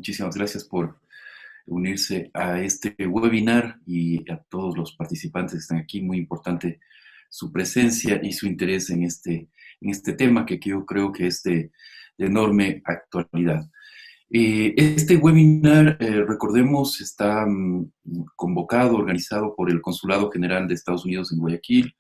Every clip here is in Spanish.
muchísimas gracias por unirse a este webinar y a todos los participantes que están aquí. Muy importante su presencia y su interés en este tema que yo creo que es de enorme actualidad. Este webinar, recordemos, está convocado, organizado por el Consulado General de Estados Unidos en Guayaquil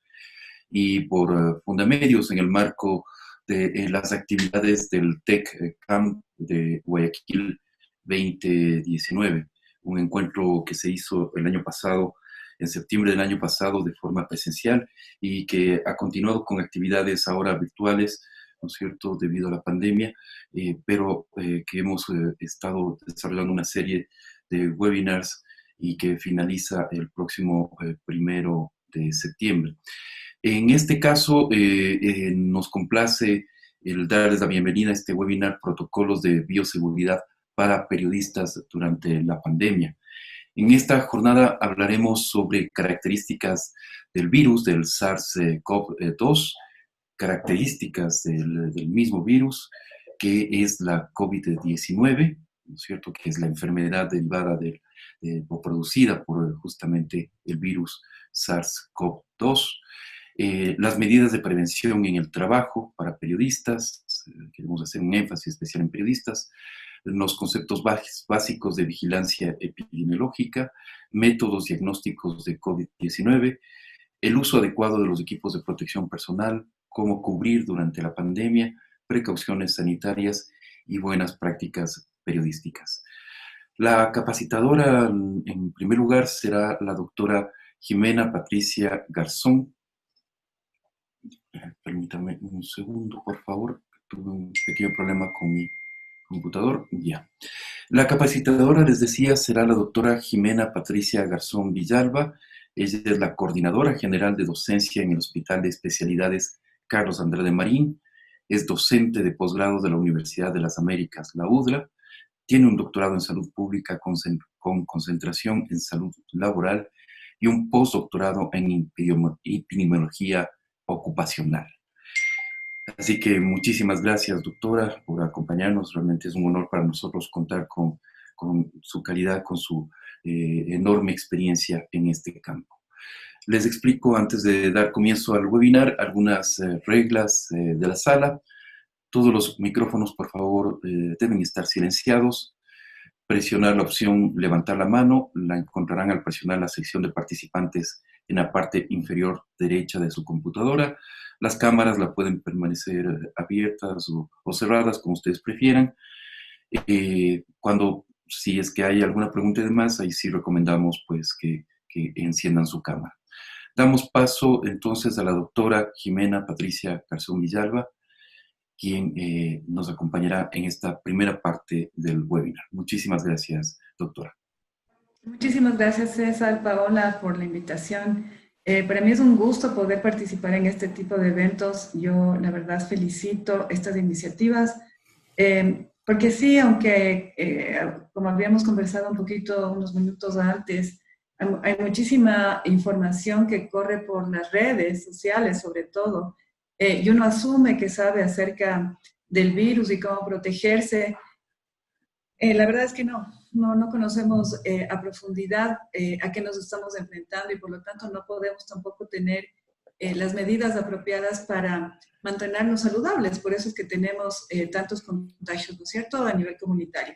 y por Fundamedios en el marco de las actividades del Tech Camp de Guayaquil 2019, un encuentro que se hizo el año pasado, en septiembre del año pasado, de forma presencial y que ha continuado con actividades ahora virtuales, ¿no es cierto?, debido a la pandemia, pero que hemos estado desarrollando una serie de webinars y que finaliza el próximo 1 de septiembre. En este caso, nos complace el darles la bienvenida a este webinar Protocolos de Bioseguridad para Periodistas durante la Pandemia. En esta jornada hablaremos sobre características del virus, del SARS-CoV-2, características del mismo virus, que es la COVID-19, ¿no es cierto?, que es la enfermedad derivada o producida por justamente el virus SARS-CoV-2. Las medidas de prevención en el trabajo para periodistas, queremos hacer un énfasis especial en periodistas, los conceptos básicos de vigilancia epidemiológica, métodos diagnósticos de COVID-19, el uso adecuado de los equipos de protección personal, cómo cubrir durante la pandemia, precauciones sanitarias y buenas prácticas periodísticas. La capacitadora, en primer lugar, será la doctora Jimena Patricia Garzón. Permítame un segundo, por favor. Tuve un pequeño problema con mi computador. Ya. La capacitadora, les decía, será la doctora Jimena Patricia Garzón Villalba. Ella es la coordinadora general de docencia en el Hospital de Especialidades Carlos Andrade Marín. Es docente de posgrado de la Universidad de las Américas, la UDLA. Tiene un doctorado en salud pública con concentración en salud laboral y un postdoctorado en epidemiología ocupacional. Así que muchísimas gracias, doctora, por acompañarnos. Realmente es un honor para nosotros contar con su calidad, con su enorme experiencia en este campo. Les explico, antes de dar comienzo al webinar, algunas reglas de la sala. Todos los micrófonos, por favor, deben estar silenciados. Presionar la opción levantar la mano, la encontrarán al presionar la sección de participantes en la parte inferior derecha de su computadora. Las cámaras la pueden permanecer abiertas o cerradas, como ustedes prefieran. Si es que hay alguna pregunta y demás, ahí sí recomendamos pues que enciendan su cámara. Damos paso entonces a la doctora Jimena Patricia Garzón Villalba, quien nos acompañará en esta primera parte del webinar. Muchísimas gracias, doctora. Muchísimas gracias, César, Paola, por la invitación. Para mí es un gusto poder participar en este tipo de eventos. Yo, la verdad, felicito estas iniciativas, porque sí, aunque, como habíamos conversado un poquito unos minutos antes, hay muchísima información que corre por las redes sociales, sobre todo, y uno asume que sabe acerca del virus y cómo protegerse. La verdad es que no conocemos a profundidad a qué nos estamos enfrentando y por lo tanto no podemos tampoco tener las medidas apropiadas para mantenernos saludables. Por eso es que tenemos tantos contagios, ¿no es cierto?, a nivel comunitario.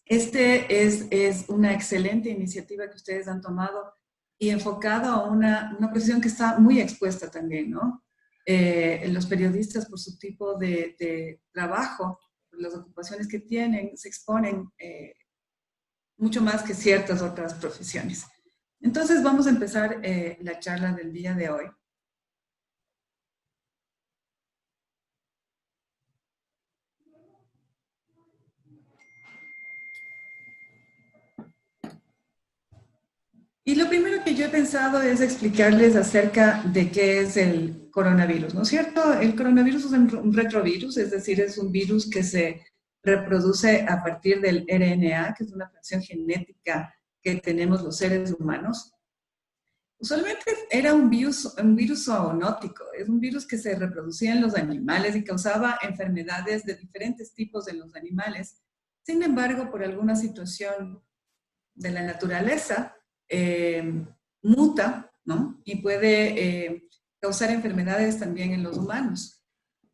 Este es una excelente iniciativa que ustedes han tomado y enfocado a una profesión que está muy expuesta también, ¿no? Los periodistas, por su tipo de trabajo, por las ocupaciones que tienen, se exponen mucho más que ciertas otras profesiones. Entonces vamos a empezar la charla del día de hoy. Y lo primero que yo he pensado es explicarles acerca de qué es el coronavirus, ¿no es cierto? El coronavirus es un retrovirus, es decir, es un virus que se reproduce a partir del RNA, que es una fracción genética que tenemos los seres humanos. Usualmente era un virus zoonótico, es un virus que se reproducía en los animales y causaba enfermedades de diferentes tipos en los animales, Sin embargo, por alguna situación de la naturaleza, muta, ¿no? Y puede causar enfermedades también en los humanos.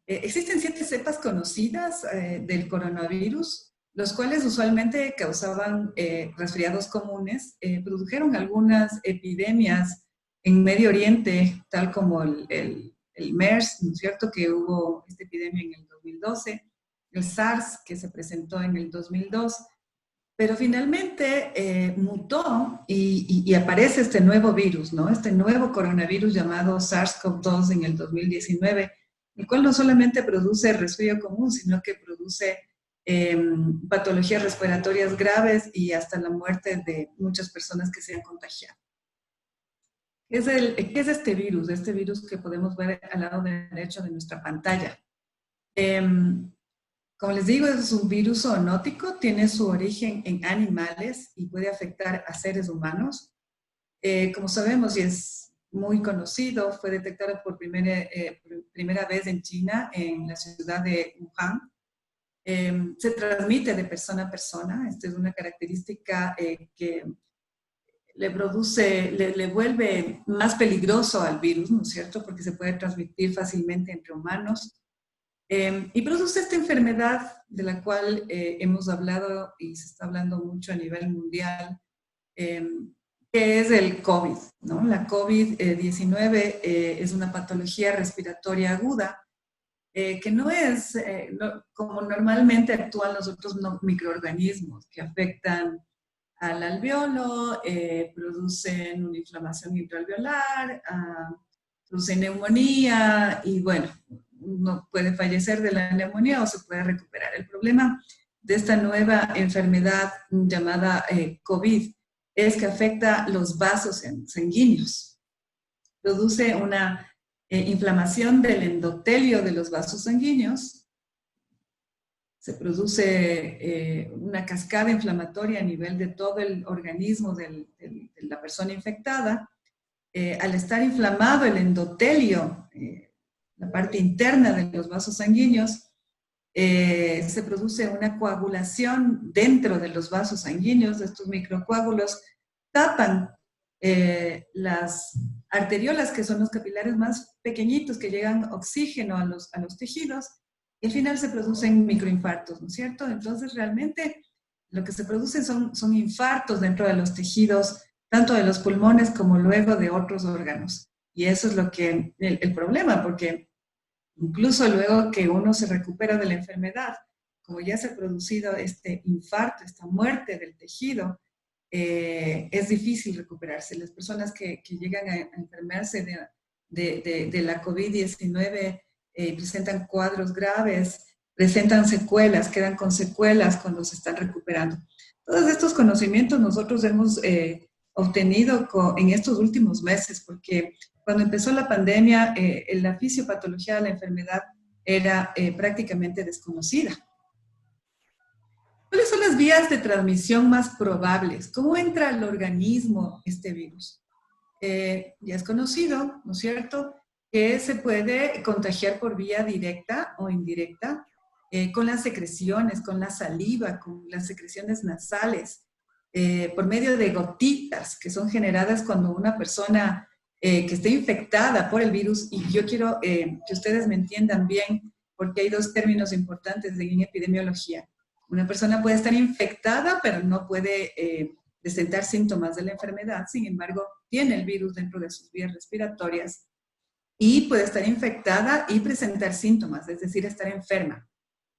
Existen 7 cepas conocidas del coronavirus, los cuales usualmente causaban resfriados comunes, produjeron algunas epidemias en Medio Oriente, tal como el MERS, ¿no es cierto?, que hubo esta epidemia en el 2012, el SARS, que se presentó en el 2002, pero finalmente mutó y aparece este nuevo virus, ¿no? Este nuevo coronavirus llamado SARS-CoV-2 en el 2019, el cual no solamente produce resfrío común, sino que produce patologías respiratorias graves y hasta la muerte de muchas personas que se han contagiado. ¿Qué es este virus? Este virus que podemos ver al lado derecho de nuestra pantalla. Como les digo, es un virus zoonótico, tiene su origen en animales y puede afectar a seres humanos. Como sabemos, y es muy conocido, fue detectado por primera vez en China, en la ciudad de Wuhan. Se transmite de persona a persona. Esta es una característica que le vuelve más peligroso al virus, ¿no es cierto? Porque se puede transmitir fácilmente entre humanos. Y produce esta enfermedad de la cual hemos hablado y se está hablando mucho a nivel mundial, que es el COVID, ¿no? La COVID-19 es una patología respiratoria aguda que no es como normalmente actúan los otros microorganismos que afectan al alveolo, producen una inflamación intraalveolar, producen neumonía y bueno, uno puede fallecer de la neumonía o se puede recuperar. El problema de esta nueva enfermedad llamada COVID es que afecta los vasos sanguíneos. Produce una inflamación del endotelio de los vasos sanguíneos. Se produce una cascada inflamatoria a nivel de todo el organismo de la persona infectada. Al estar inflamado el endotelio, la parte interna de los vasos sanguíneos, se produce una coagulación dentro de los vasos sanguíneos. Estos microcoágulos tapan las arteriolas, que son los capilares más pequeñitos que llegan oxígeno a los tejidos, y al final se producen microinfartos, ¿no es cierto? Entonces realmente lo que se producen son infartos dentro de los tejidos, tanto de los pulmones como luego de otros órganos. Y eso es lo que el problema, porque incluso luego que uno se recupera de la enfermedad, como ya se ha producido este infarto, esta muerte del tejido, es difícil recuperarse. Las personas que llegan a enfermarse de la COVID-19 presentan cuadros graves, presentan secuelas, quedan con secuelas cuando se están recuperando. Todos estos conocimientos nosotros hemos obtenido en estos últimos meses, porque cuando empezó la pandemia, la fisiopatología de la enfermedad era prácticamente desconocida. ¿Cuáles son las vías de transmisión más probables? ¿Cómo entra al organismo este virus? Ya es conocido, ¿no es cierto?, que se puede contagiar por vía directa o indirecta, con las secreciones, con la saliva, con las secreciones nasales, por medio de gotitas que son generadas cuando una persona que esté infectada por el virus, y yo quiero que ustedes me entiendan bien, porque hay 2 términos importantes en epidemiología. Una persona puede estar infectada, pero no puede presentar síntomas de la enfermedad. Sin embargo, tiene el virus dentro de sus vías respiratorias y puede estar infectada y presentar síntomas, es decir, estar enferma.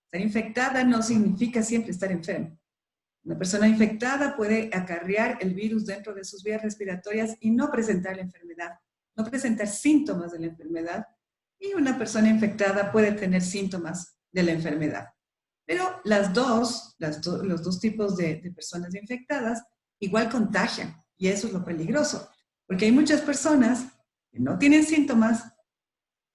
Estar infectada no significa siempre estar enferma. Una persona infectada puede acarrear el virus dentro de sus vías respiratorias y no presentar la enfermedad, no presentar síntomas de la enfermedad. Y una persona infectada puede tener síntomas de la enfermedad. Pero los dos tipos de personas infectadas igual contagian, y eso es lo peligroso, porque hay muchas personas que no tienen síntomas,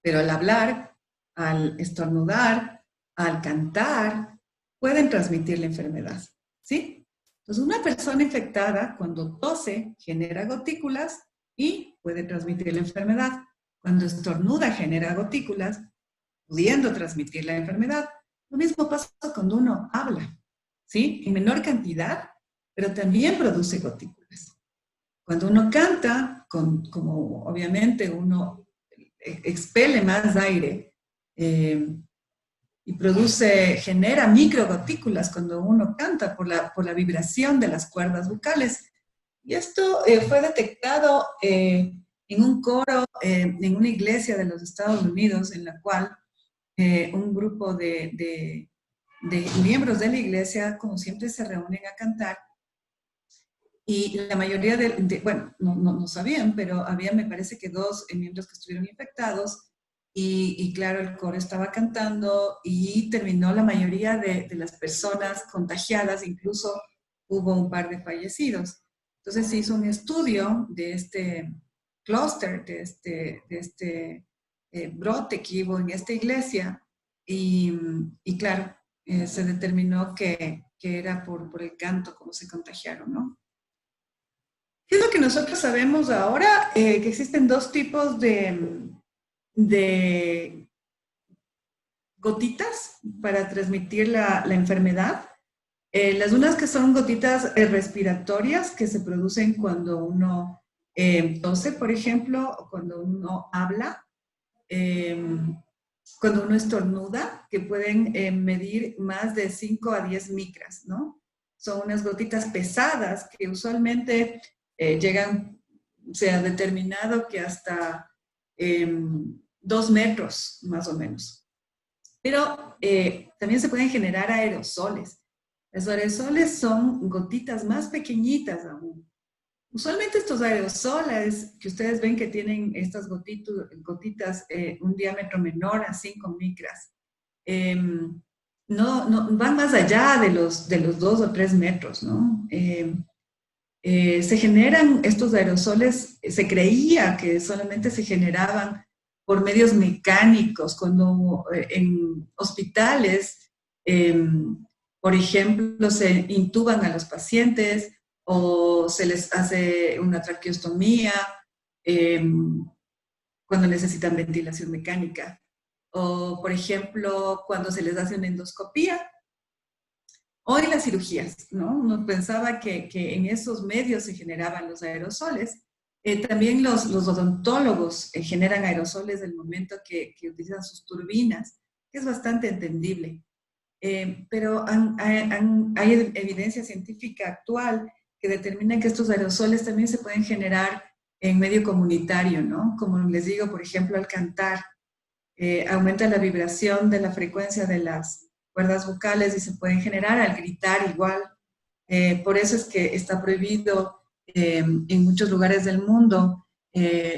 pero al hablar, al estornudar, al cantar, pueden transmitir la enfermedad, ¿sí? Entonces, una persona infectada cuando tose genera gotículas y puede transmitir la enfermedad. Cuando estornuda genera gotículas, pudiendo transmitir la enfermedad. Lo mismo pasa cuando uno habla. ¿sí? En menor cantidad, pero también produce gotículas. Cuando uno canta, como obviamente uno expele más aire y genera microgotículas cuando uno canta por la vibración de las cuerdas vocales. Y esto fue detectado en un coro, en una iglesia de los Estados Unidos, en la cual un grupo de miembros de la iglesia, como siempre, se reúnen a cantar. Y la mayoría bueno, no sabían, pero había, me parece que 2 miembros que estuvieron infectados. Y claro, el coro estaba cantando y terminó la mayoría de las personas contagiadas, incluso hubo un par de fallecidos. Entonces se hizo un estudio de este clúster, de este brote que hubo en esta iglesia y claro, se determinó que era por el canto como se contagiaron, ¿no? ¿Qué es lo que nosotros sabemos ahora? Que existen 2 tipos de gotitas para transmitir la enfermedad. Las unas que son gotitas respiratorias que se producen cuando uno tose, por ejemplo, o cuando uno habla, cuando uno estornuda, que pueden medir más de 5 a 10 micras, ¿no? Son unas gotitas pesadas que usualmente llegan, se ha determinado que hasta 2 metros, más o menos. Pero también se pueden generar aerosoles. Los aerosoles son gotitas más pequeñitas aún. Usualmente estos aerosoles que ustedes ven que tienen estas gotitas un diámetro menor a 5 micras, no van más allá de los 2 o 3 metros, ¿no? Se generan estos aerosoles, se creía que solamente se generaban por medios mecánicos, cuando en hospitales, por ejemplo, se intuban a los pacientes o se les hace una traqueostomía cuando necesitan ventilación mecánica. O, por ejemplo, cuando se les hace una endoscopía. Hoy las cirugías, ¿no? Uno pensaba que en esos medios se generaban los aerosoles. También los odontólogos generan aerosoles del momento que utilizan sus turbinas, que es bastante entendible. Pero hay evidencia científica actual que determina que estos aerosoles también se pueden generar en medio comunitario, ¿no? Como les digo, por ejemplo, al cantar, aumenta la vibración de la frecuencia de las cuerdas vocales y se pueden generar al gritar igual. Por eso es que está prohibido en muchos lugares del mundo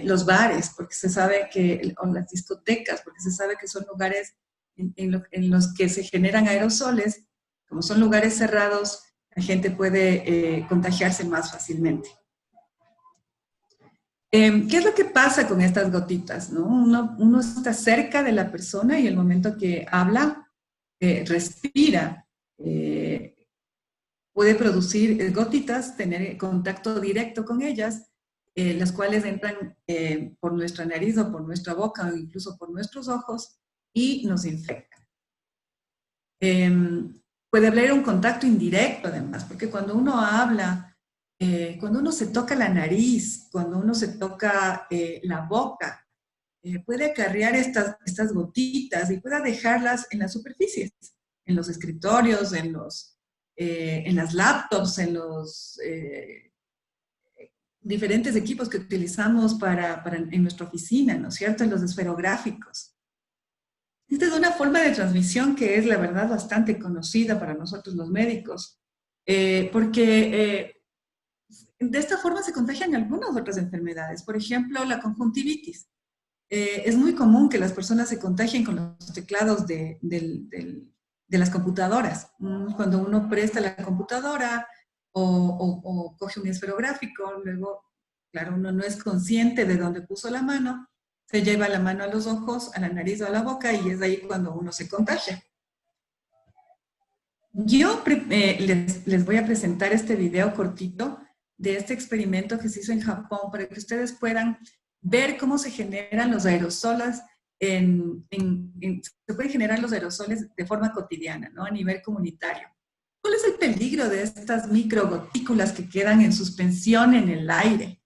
los bares, porque se sabe que, o las discotecas, porque se sabe que son lugares en los que se generan aerosoles. Como son lugares cerrados, la gente puede contagiarse más fácilmente. ¿Qué es lo que pasa con estas gotitas? ¿No? Uno está cerca de la persona y el momento que habla, respira, puede producir gotitas, tener contacto directo con ellas, las cuales entran por nuestra nariz o por nuestra boca o incluso por nuestros ojos y nos infectan. Puede haber un contacto indirecto además, porque cuando uno habla, cuando uno se toca la nariz, cuando uno se toca la boca, puede acarrear estas gotitas y puede dejarlas en las superficies, en los escritorios, en las laptops, en los diferentes equipos que utilizamos en nuestra oficina, ¿no es cierto? En los esferográficos. Esta es una forma de transmisión que es, la verdad, bastante conocida para nosotros los médicos, porque de esta forma se contagian algunas otras enfermedades. Por ejemplo, la conjuntivitis. Es muy común que las personas se contagien con los teclados de las computadoras. Cuando uno presta la computadora o coge un esferográfico, luego, claro, uno no es consciente de dónde puso la mano, se lleva la mano a los ojos, a la nariz o a la boca y es ahí cuando uno se contagia. Yo les voy a presentar este video cortito de este experimento que se hizo en Japón para que ustedes puedan ver cómo se generan los aerosoles. Se pueden generar los aerosoles de forma cotidiana, ¿no? A nivel comunitario. ¿Cuál es el peligro de estas microgotículas que quedan en suspensión en el aire?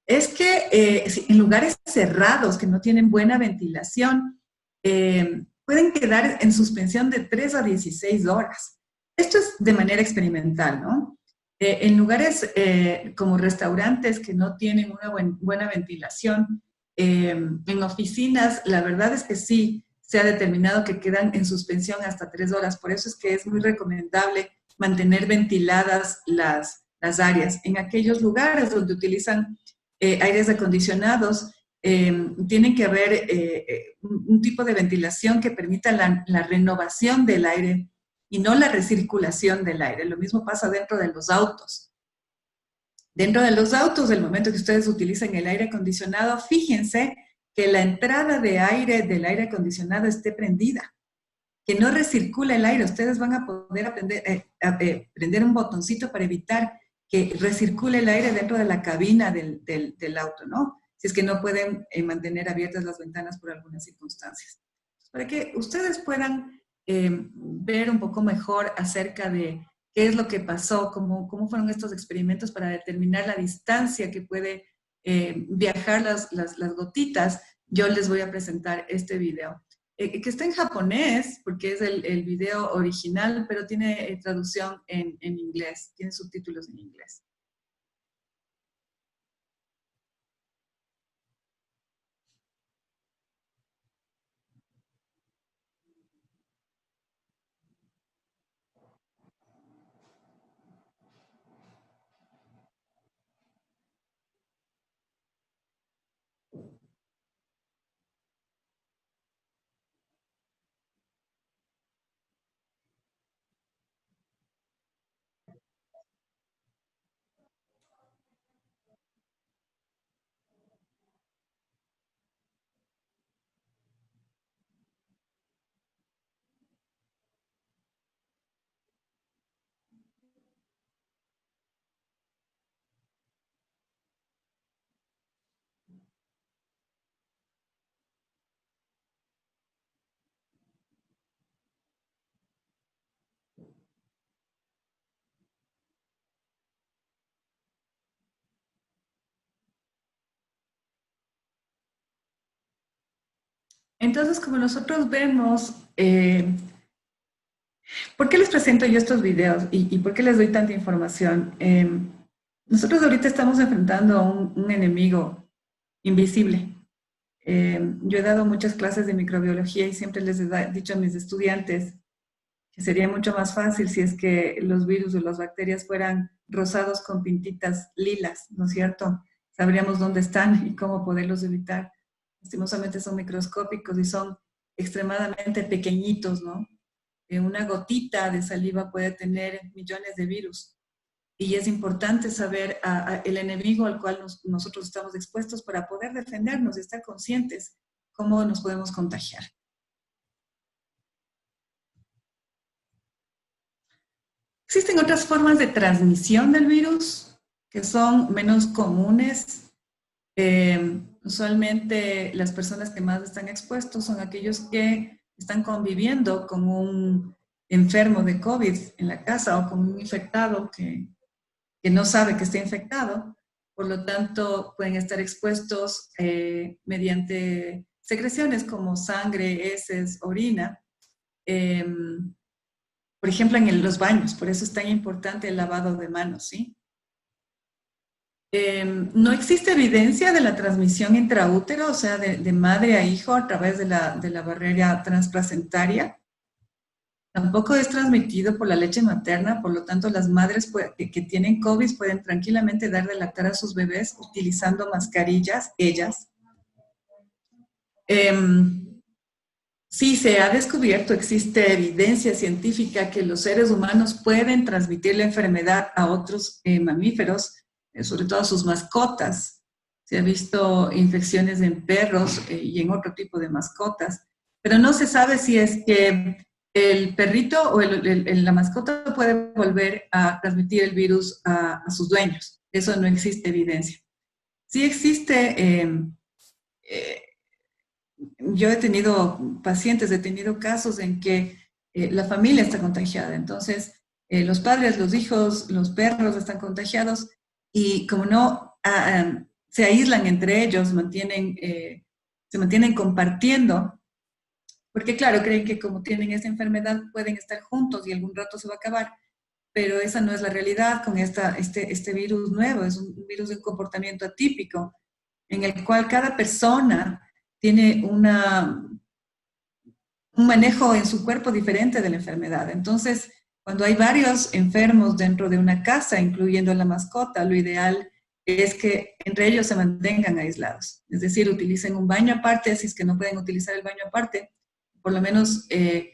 Es que en lugares cerrados que no tienen buena ventilación, pueden quedar en suspensión de 3 a 16 horas. Esto es de manera experimental, ¿no? En lugares como restaurantes que no tienen una buena ventilación, en oficinas, la verdad es que sí, se ha determinado que quedan en suspensión hasta 3 horas. Por eso es que es muy recomendable mantener ventiladas las áreas. En aquellos lugares donde utilizan aires acondicionados, tienen que haber un tipo de ventilación que permita la renovación del aire y no la recirculación del aire. Lo mismo pasa dentro de los autos. Dentro de los autos, del momento que ustedes utilizan el aire acondicionado, fíjense que la entrada de aire del aire acondicionado esté prendida, que no recircula el aire. Ustedes van a poder prender un botoncito para evitar que recircule el aire dentro de la cabina del auto, ¿no? Si es que no pueden mantener abiertas las ventanas por algunas circunstancias. Para que ustedes puedan ver un poco mejor acerca de qué es lo que pasó, cómo fueron estos experimentos para determinar la distancia que puede viajar las gotitas, yo les voy a presentar este video. Que está en japonés, porque es el video original, pero tiene traducción en inglés, tiene subtítulos en inglés. Entonces, como nosotros vemos, ¿por qué les presento yo estos videos y por qué les doy tanta información? Nosotros ahorita estamos enfrentando a un enemigo invisible. Yo he dado muchas clases de microbiología y siempre les he dicho a mis estudiantes que sería mucho más fácil si es que los virus o las bacterias fueran rosados con pintitas lilas, ¿no es cierto? Sabríamos dónde están y cómo poderlos evitar. Lastimosamente son microscópicos y son extremadamente pequeñitos, ¿no? Una gotita de saliva puede tener millones de virus. Y es importante saber el enemigo al cual nosotros estamos expuestos para poder defendernos y estar conscientes cómo nos podemos contagiar. Existen otras formas de transmisión del virus que son menos comunes. Usualmente las personas que más están expuestos son aquellos que están conviviendo con un enfermo de COVID en la casa o con un infectado que no sabe que está infectado. Por lo tanto, pueden estar expuestos mediante secreciones como sangre, heces, orina. Por ejemplo, en los baños, por eso es tan importante el lavado de manos, ¿sí? No existe evidencia de la transmisión intraútero, o sea, de madre a hijo a través de la barrera transplacentaria. Tampoco es transmitido por la leche materna, por lo tanto, las madres que tienen COVID pueden tranquilamente dar de lactar a sus bebés utilizando mascarillas, ellas. Sí, se ha descubierto, existe evidencia científica que los seres humanos pueden transmitir la enfermedad a otros mamíferos, sobre todo a sus mascotas. Se ha visto infecciones en perros y en otro tipo de mascotas, pero no se sabe si es que el perrito o la mascota puede volver a transmitir el virus a sus dueños. Eso no existe evidencia. Sí existe yo he tenido pacientes, he tenido casos en que la familia está contagiada. Entonces, los padres, los hijos, los perros están contagiados y como no se aíslan entre ellos, se mantienen compartiendo, porque claro, creen que como tienen esa enfermedad pueden estar juntos y algún rato se va a acabar, pero esa no es la realidad con este virus nuevo, es un virus de un comportamiento atípico, en el cual cada persona tiene un manejo en su cuerpo diferente de la enfermedad. Entonces, cuando hay varios enfermos dentro de una casa, incluyendo la mascota, lo ideal es que entre ellos se mantengan aislados. Es decir, utilicen un baño aparte, si es que no pueden utilizar el baño aparte, por lo menos que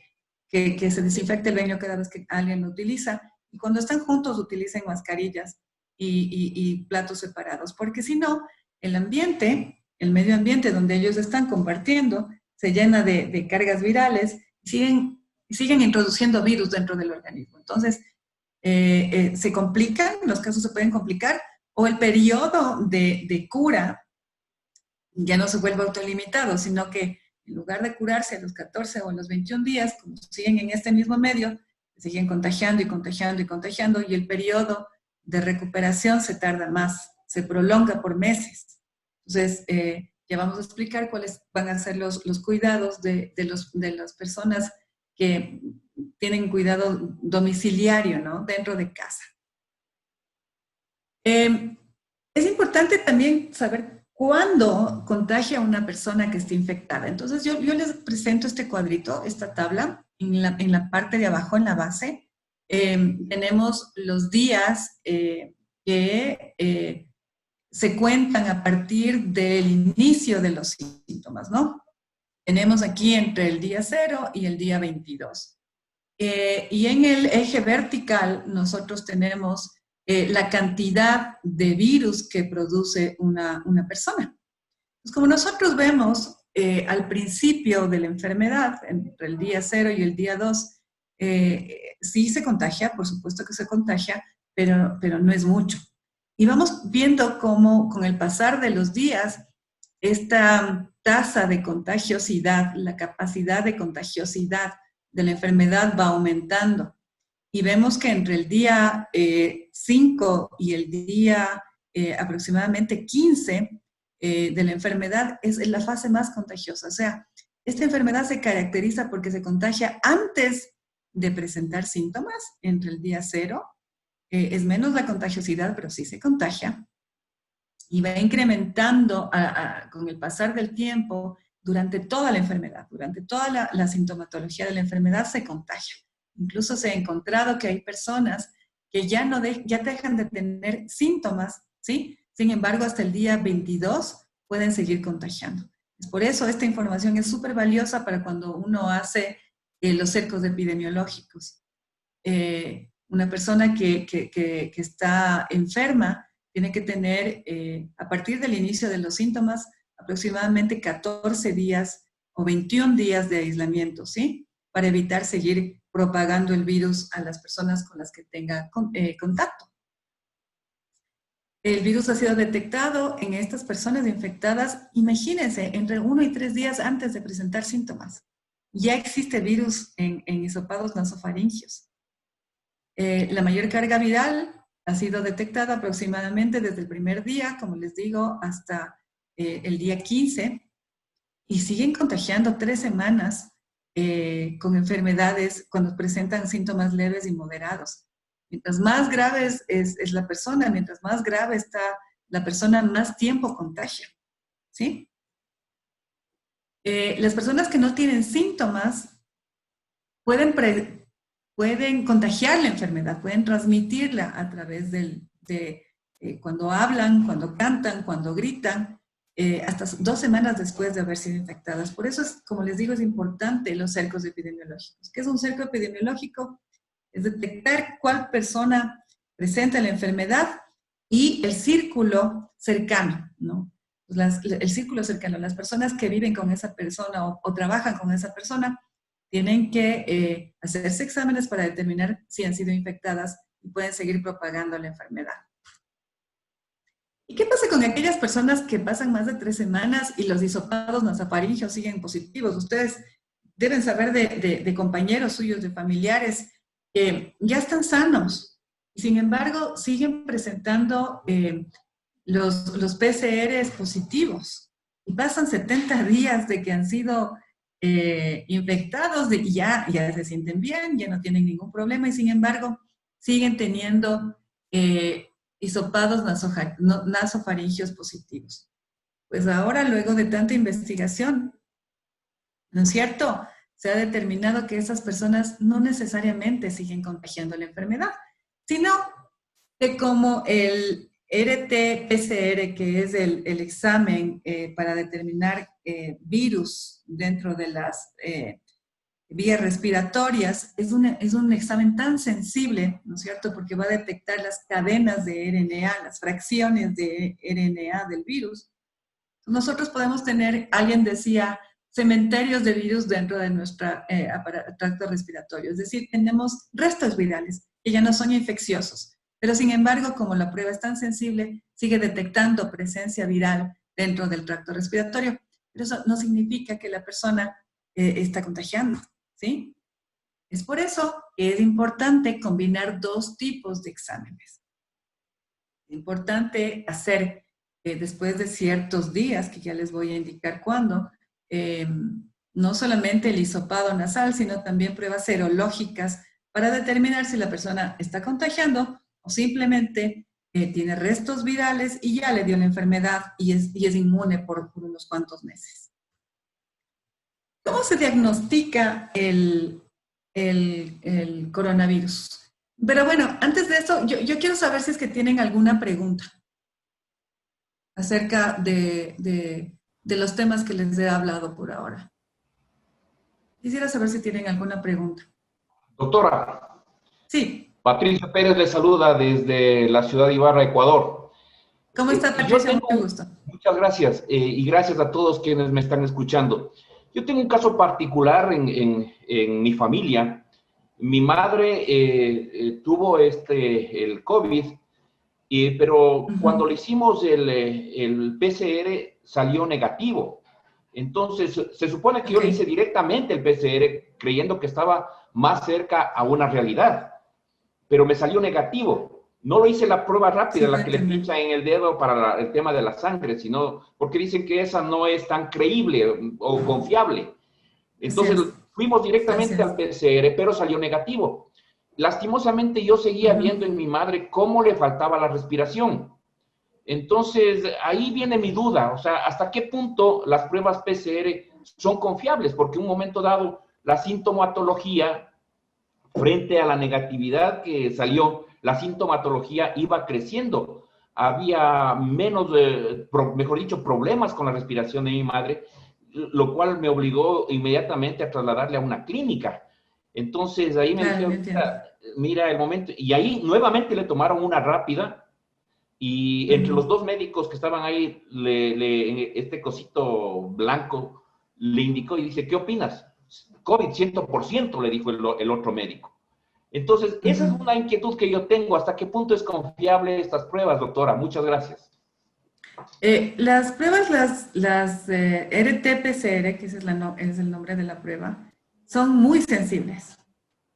se desinfecte el baño cada vez que alguien lo utiliza. Y cuando están juntos, utilicen mascarillas y platos separados, porque si no, el ambiente, el medio ambiente donde ellos están compartiendo, se llena de cargas virales y siguen introduciendo virus dentro del organismo. Entonces, se complican, los casos se pueden complicar, o el periodo de cura ya no se vuelve autolimitado, sino que en lugar de curarse a los 14 o a los 21 días, como siguen en este mismo medio, siguen contagiando y contagiando y contagiando, y el periodo de recuperación se tarda más, se prolonga por meses. Entonces, ya vamos a explicar cuáles van a ser los cuidados de las personas que tienen cuidado domiciliario, ¿no? Dentro de casa. Es importante también saber cuándo contagia a una persona que esté infectada. Entonces, yo les presento este cuadrito, esta tabla, en la parte de abajo, en la base. Tenemos los días que se cuentan a partir del inicio de los síntomas, ¿no? Tenemos aquí entre el día 0 y el día 22. Y en el eje vertical nosotros tenemos la cantidad de virus que produce una persona. Pues como nosotros vemos al principio de la enfermedad, entre el día 0 y el día 2, sí se contagia, por supuesto que se contagia, pero no es mucho. Y vamos viendo cómo con el pasar de los días, esta tasa de contagiosidad, la capacidad de contagiosidad de la enfermedad va aumentando. Y vemos que entre el día 5 y el día aproximadamente 15 de la enfermedad es la fase más contagiosa. O sea, esta enfermedad se caracteriza porque se contagia antes de presentar síntomas, entre el día 0. Es menos la contagiosidad, pero sí se contagia. Y va incrementando con el pasar del tiempo durante toda la enfermedad, durante toda la sintomatología de la enfermedad se contagia. Incluso se ha encontrado que hay personas que ya dejan de tener síntomas, ¿sí? Sin embargo, hasta el día 22 pueden seguir contagiando. Por eso esta información es súper valiosa para cuando uno hace los cercos epidemiológicos. Una persona que está enferma tiene que tener, a partir del inicio de los síntomas, aproximadamente 14 días o 21 días de aislamiento, ¿sí? Para evitar seguir propagando el virus a las personas con las que tenga contacto. El virus ha sido detectado en estas personas infectadas, imagínense, entre 1 y 3 días antes de presentar síntomas. Ya existe virus en hisopados nasofaringios. La mayor carga viral ha sido detectada aproximadamente desde el primer día, como les digo, hasta el día 15, y siguen contagiando 3 semanas con enfermedades cuando presentan síntomas leves y moderados. Mientras más grave es la persona, mientras más grave está la persona, más tiempo contagia, ¿sí? Las personas que no tienen síntomas pueden contagiar la enfermedad, pueden transmitirla a través de cuando hablan, cuando cantan, cuando gritan, hasta 2 semanas después de haber sido infectadas. Por eso, como les digo, es importante los cercos epidemiológicos. ¿Qué es un cerco epidemiológico? Es detectar cuál persona presenta la enfermedad y el círculo cercano, ¿no? El círculo cercano, las personas que viven con esa persona o trabajan con esa persona, tienen que hacerse exámenes para determinar si han sido infectadas y pueden seguir propagando la enfermedad. ¿Y qué pasa con aquellas personas que pasan más de 3 semanas y los hisopados nasofaringios siguen positivos? Ustedes deben saber de compañeros suyos, de familiares, ya están sanos. Sin embargo, siguen presentando los PCRs positivos y pasan 70 días de que han sido infectados y ya se sienten bien, ya no tienen ningún problema y sin embargo siguen teniendo hisopados nasofaringios positivos. Pues ahora, luego de tanta investigación, ¿no es cierto? Se ha determinado que esas personas no necesariamente siguen contagiando la enfermedad, sino que como el RT-PCR, que es el examen para determinar virus dentro de las vías respiratorias, es un examen tan sensible, ¿no es cierto? Porque va a detectar las cadenas de RNA, las fracciones de RNA del virus. Nosotros podemos tener, alguien decía, cementerios de virus dentro de nuestro tracto respiratorio. Es decir, tenemos restos virales que ya no son infecciosos. Pero sin embargo, como la prueba es tan sensible, sigue detectando presencia viral dentro del tracto respiratorio. Pero eso no significa que la persona está contagiando, ¿sí? Es por eso que es importante combinar dos tipos de exámenes. Es importante hacer después de ciertos días, que ya les voy a indicar cuándo, no solamente el hisopado nasal, sino también pruebas serológicas para determinar si la persona está contagiando o simplemente tiene restos virales y ya le dio la enfermedad y es inmune por unos cuantos meses. ¿Cómo se diagnostica el coronavirus? Pero bueno, antes de eso, yo quiero saber si es que tienen alguna pregunta acerca de los temas que les he hablado por ahora. Quisiera saber si tienen alguna pregunta. Doctora, Sí. Patricio Pérez le saluda desde la ciudad de Ibarra, Ecuador. ¿Cómo está, Patricio? Mucho gusto. Muchas gracias y gracias a todos quienes me están escuchando. Yo tengo un caso particular en mi familia. Mi madre tuvo el COVID, pero cuando le hicimos el PCR salió negativo. Entonces, se supone que yo le hice directamente el PCR creyendo que estaba más cerca a una realidad, pero me salió negativo. No lo hice la prueba rápida, la que le pinchan en el dedo para el tema de la sangre, sino porque dicen que esa no es tan creíble o confiable. Entonces, fuimos directamente al PCR, pero salió negativo. Lastimosamente, yo seguía viendo en mi madre cómo le faltaba la respiración. Entonces, ahí viene mi duda, o sea, ¿hasta qué punto las pruebas PCR son confiables? Porque en un momento dado, la sintomatología, frente a la negatividad que salió, la sintomatología iba creciendo. Había menos, mejor dicho, problemas con la respiración de mi madre, lo cual me obligó inmediatamente a trasladarle a una clínica. Entonces, ahí me dijeron, mira el momento, y ahí nuevamente le tomaron una rápida, y entre los dos médicos que estaban ahí, este cosito blanco le indicó y dice, ¿qué opinas? COVID 100%, le dijo el otro médico. Entonces, esa es una inquietud que yo tengo. ¿Hasta qué punto es confiable estas pruebas, doctora? Muchas gracias. Las pruebas, las RT-PCR, que ese es el nombre de la prueba, son muy sensibles.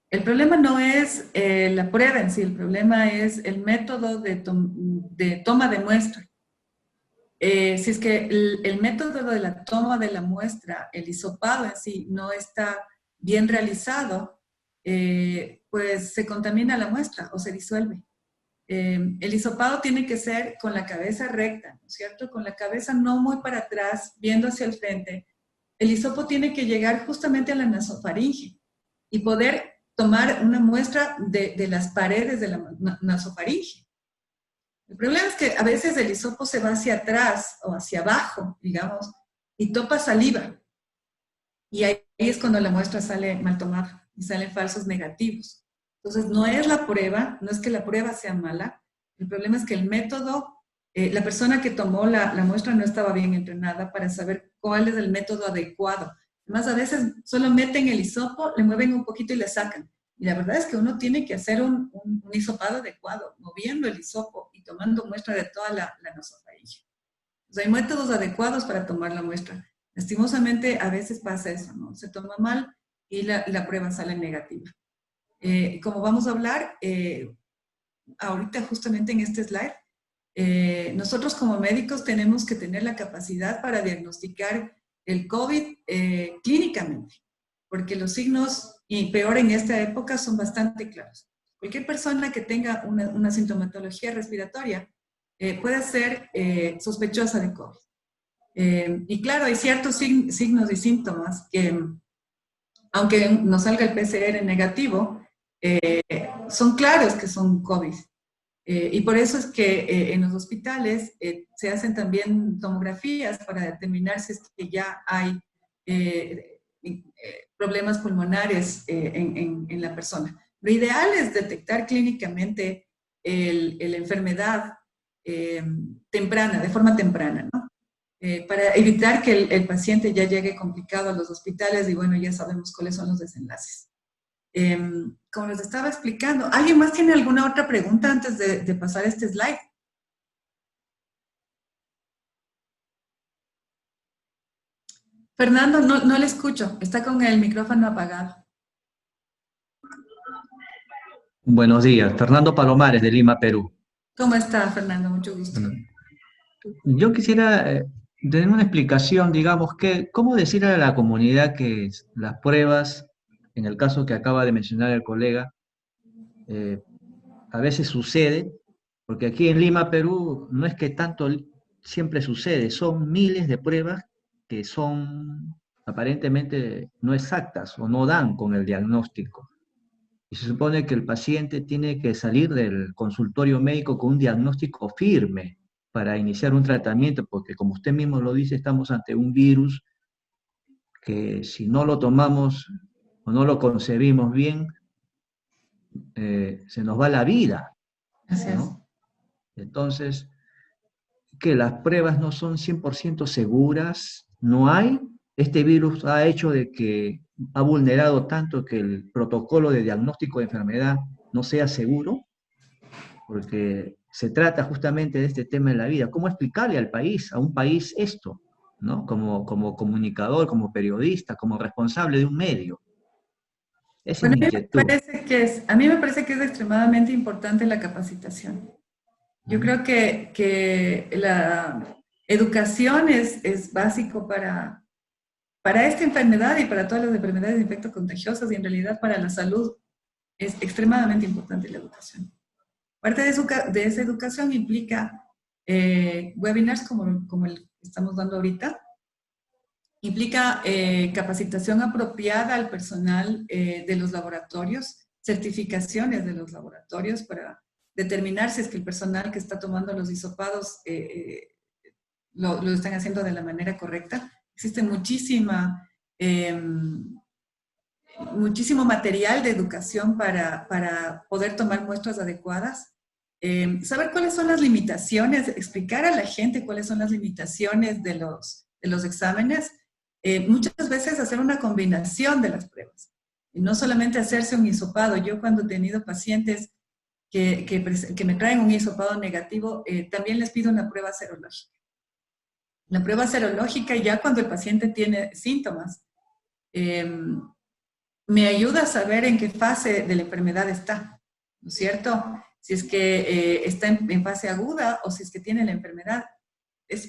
El problema no es la prueba en sí, el problema es el método de toma de muestra. Si es que el método de la toma de la muestra, el hisopado en sí, no está bien realizado, pues se contamina la muestra o se disuelve. El hisopado tiene que ser con la cabeza recta, ¿no es cierto? Con la cabeza no muy para atrás, viendo hacia el frente. El hisopo tiene que llegar justamente a la nasofaringe y poder tomar una muestra de las paredes de la nasofaringe. El problema es que a veces el hisopo se va hacia atrás o hacia abajo, digamos, y topa saliva. Y ahí es cuando la muestra sale mal tomada y salen falsos negativos. Entonces, no es la prueba, no es que la prueba sea mala. El problema es que el método, la persona que tomó la muestra no estaba bien entrenada para saber cuál es el método adecuado. Además, a veces solo meten el hisopo, le mueven un poquito y le sacan. Y la verdad es que uno tiene que hacer un hisopado adecuado, moviendo el hisopo y tomando muestra de toda la nasofaringe. Entonces, hay métodos adecuados para tomar la muestra. Lastimosamente, a veces pasa eso, ¿no? Se toma mal y la prueba sale negativa. Como vamos a hablar ahorita justamente en este slide, nosotros como médicos tenemos que tener la capacidad para diagnosticar el COVID clínicamente, porque los signos, y peor en esta época, son bastante claros. Cualquier persona que tenga una sintomatología respiratoria puede ser sospechosa de COVID. Y claro, hay ciertos signos y síntomas que, aunque nos salga el PCR negativo, son claros que son COVID. Y por eso es que en los hospitales se hacen también tomografías para determinar si es que ya hay problemas pulmonares en la persona. Lo ideal es detectar clínicamente la enfermedad temprana, de forma temprana, ¿no? Para evitar que el paciente ya llegue complicado a los hospitales y bueno, ya sabemos cuáles son los desenlaces. Como les estaba explicando, ¿alguien más tiene alguna otra pregunta antes de pasar este slide? Fernando, no le escucho, está con el micrófono apagado. Buenos días, Fernando Palomares de Lima, Perú. ¿Cómo está, Fernando? Mucho gusto. Bueno, yo quisiera tener una explicación, digamos, cómo decirle a la comunidad que las pruebas, en el caso que acaba de mencionar el colega, a veces sucede, porque aquí en Lima, Perú, no es que tanto siempre sucede, son miles de pruebas que son aparentemente no exactas o no dan con el diagnóstico. Y se supone que el paciente tiene que salir del consultorio médico con un diagnóstico firme para iniciar un tratamiento, porque como usted mismo lo dice, estamos ante un virus que si no lo tomamos o no lo concebimos bien, se nos va la vida, Así es. ¿no? Entonces, que las pruebas no son 100% seguras, no hay. Este virus ha hecho de que ha vulnerado tanto que el protocolo de diagnóstico de enfermedad no sea seguro, porque se trata justamente de este tema en la vida. ¿Cómo explicarle al país, a un país esto, ¿no? Como comunicador, como periodista, como responsable de un medio. Esa es Bueno, mi inquietud. a mí me parece que es extremadamente importante la capacitación. Yo creo que la educación es básico para esta enfermedad y para todas las enfermedades infectocontagiosas y en realidad para la salud es extremadamente importante la educación. Parte de esa educación implica webinars como el que estamos dando ahorita, implica capacitación apropiada al personal de los laboratorios, certificaciones de los laboratorios para determinar si es que el personal que está tomando los hisopados lo están haciendo de la manera correcta. Existe muchísimo material de educación para poder tomar muestras adecuadas. Saber cuáles son las limitaciones, explicar a la gente cuáles son las limitaciones de los exámenes. Muchas veces hacer una combinación de las pruebas. Y no solamente hacerse un hisopado. Yo cuando he tenido pacientes que me traen un hisopado negativo, también les pido una prueba serológica. La prueba serológica, ya cuando el paciente tiene síntomas, me ayuda a saber en qué fase de la enfermedad está, ¿no es cierto? Si es que está en fase aguda o si es que tiene la enfermedad.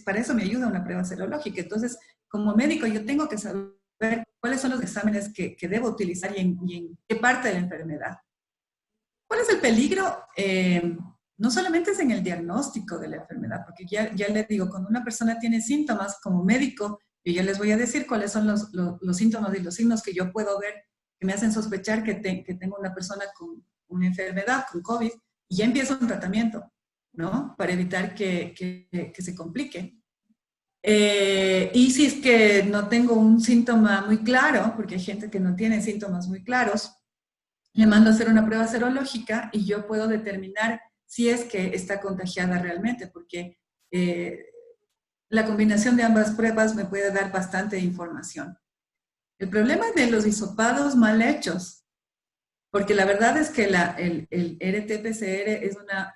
Para eso me ayuda una prueba serológica. Entonces, como médico, yo tengo que saber cuáles son los exámenes que debo utilizar y en qué parte de la enfermedad. ¿Cuál es el peligro? No solamente es en el diagnóstico de la enfermedad, porque ya les digo, cuando una persona tiene síntomas como médico, yo ya les voy a decir cuáles son los síntomas y los signos que yo puedo ver que me hacen sospechar que tengo una persona con una enfermedad, con COVID, y ya empiezo un tratamiento, ¿no? Para evitar que se complique. Y si es que no tengo un síntoma muy claro, porque hay gente que no tiene síntomas muy claros, le mando a hacer una prueba serológica y yo puedo determinar si es que está contagiada realmente, porque la combinación de ambas pruebas me puede dar bastante información. El problema de los hisopados mal hechos, porque la verdad es que el RT-PCR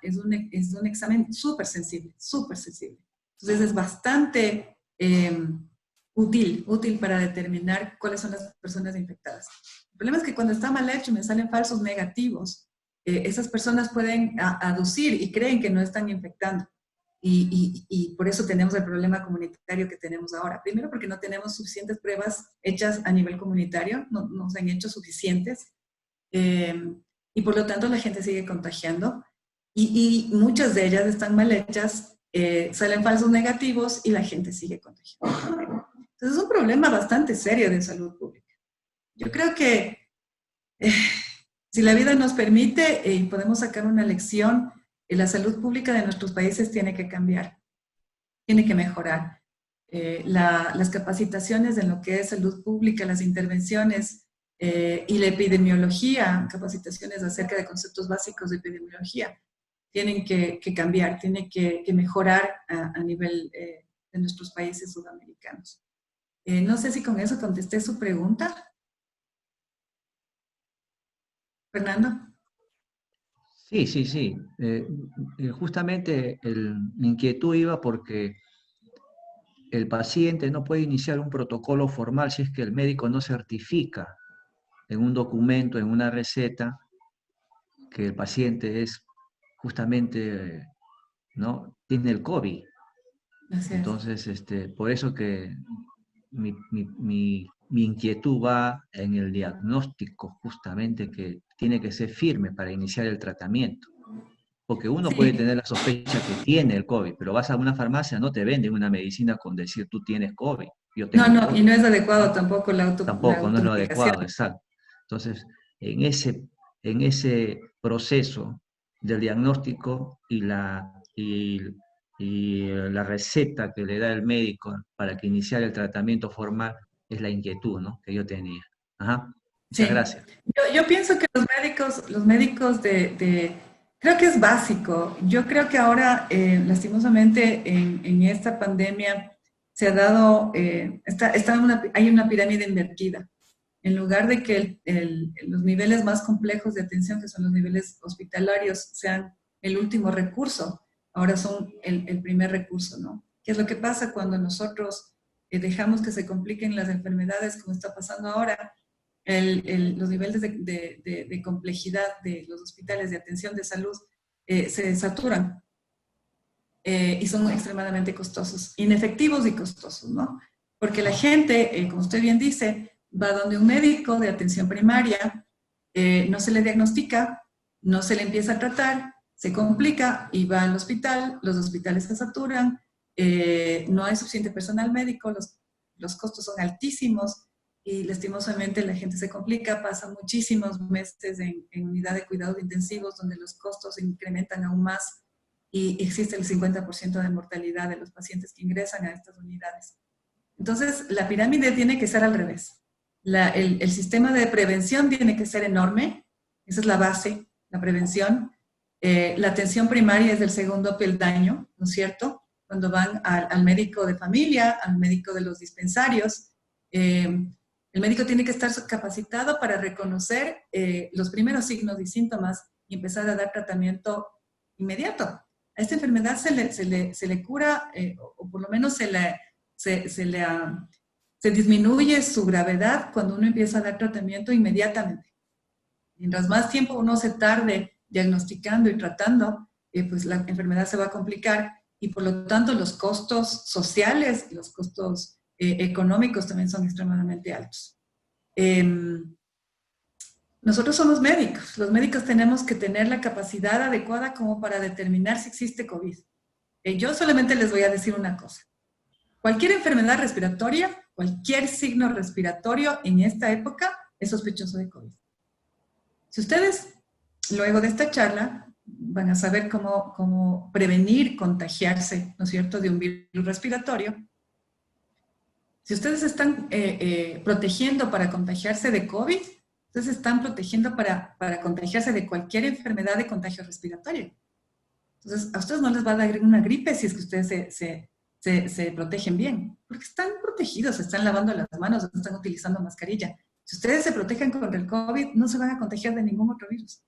es un examen súper sensible, súper sensible. Entonces es bastante útil para determinar cuáles son las personas infectadas. El problema es que cuando está mal hecho y me salen falsos negativos, esas personas pueden aducir y creen que no están infectando. Y por eso tenemos el problema comunitario que tenemos ahora. Primero porque no tenemos suficientes pruebas hechas a nivel comunitario, no se han hecho suficientes. Y por lo tanto la gente sigue contagiando. Y muchas de ellas están mal hechas, salen falsos negativos y la gente sigue contagiando. Entonces es un problema bastante serio de salud pública. Yo creo que si la vida nos permite y podemos sacar una lección, la salud pública de nuestros países tiene que cambiar, tiene que mejorar. Las capacitaciones en lo que es salud pública, las intervenciones y la epidemiología, capacitaciones acerca de conceptos básicos de epidemiología, tienen que cambiar, tienen que mejorar a nivel de nuestros países sudamericanos. No sé si con eso contesté su pregunta. Fernando. Sí, sí, sí. Justamente mi inquietud iba porque el paciente no puede iniciar un protocolo formal si es que el médico no certifica en un documento, en una receta, que el paciente es justamente, ¿no? Tiene el COVID. Así es. Entonces, por eso que mi inquietud va en el diagnóstico, justamente, que tiene que ser firme para iniciar el tratamiento. Porque uno Sí. puede tener la sospecha que tiene el COVID, pero vas a una farmacia, no te venden una medicina con decir tú tienes COVID. Yo tengo COVID. Y no es adecuado tampoco la Tampoco, no es lo automedicación. adecuado, exacto. Entonces, en ese proceso del diagnóstico y la receta que le da el médico para que iniciara el tratamiento formal es la inquietud, ¿no?, que yo tenía. Ajá. Muchas Sí. gracias. Yo pienso que los médicos creo que es básico. Yo creo que ahora, lastimosamente, en esta pandemia se ha dado, hay una pirámide invertida. En lugar de que los niveles más complejos de atención, que son los niveles hospitalarios, sean el último recurso, ahora son el primer recurso, ¿no? ¿Qué es lo que pasa cuando nosotros dejamos que se compliquen las enfermedades, como está pasando ahora? Los niveles de complejidad de los hospitales de atención de salud se saturan y son extremadamente costosos, inefectivos y costosos, ¿no? Porque la gente, como usted bien dice, va donde un médico de atención primaria, no se le diagnostica, no se le empieza a tratar, se complica y va al hospital, los hospitales se saturan, no hay suficiente personal médico, los costos son altísimos y lastimosamente la gente se complica, pasa muchísimos meses en unidad de cuidados intensivos donde los costos se incrementan aún más y existe el 50% de mortalidad de los pacientes que ingresan a estas unidades. Entonces, la pirámide tiene que ser al revés. El sistema de prevención tiene que ser enorme, esa es la base, la prevención. La atención primaria es el segundo peldaño, ¿no es cierto? Cuando van al médico de familia, al médico de los dispensarios, el médico tiene que estar capacitado para reconocer los primeros signos y síntomas y empezar a dar tratamiento inmediato. A esta enfermedad se le cura, o por lo menos se disminuye su gravedad cuando uno empieza a dar tratamiento inmediatamente. Mientras más tiempo uno se tarde diagnosticando y tratando, pues la enfermedad se va a complicar y por lo tanto los costos sociales y los costos económicos también son extremadamente altos. Nosotros somos médicos. Los médicos tenemos que tener la capacidad adecuada como para determinar si existe COVID. Yo solamente les voy a decir una cosa. Cualquier enfermedad respiratoria, cualquier signo respiratorio en esta época es sospechoso de COVID. Si ustedes, luego de esta charla, van a saber cómo prevenir contagiarse, ¿no es cierto?, de un virus respiratorio. Si ustedes están protegiendo para contagiarse de COVID, ustedes están protegiendo para contagiarse de cualquier enfermedad de contagio respiratorio. Entonces, a ustedes no les va a dar una gripe si es que ustedes se protegen bien, porque están protegidos, se están lavando las manos, están utilizando mascarilla. Si ustedes se protegen contra el COVID, no se van a contagiar de ningún otro virus.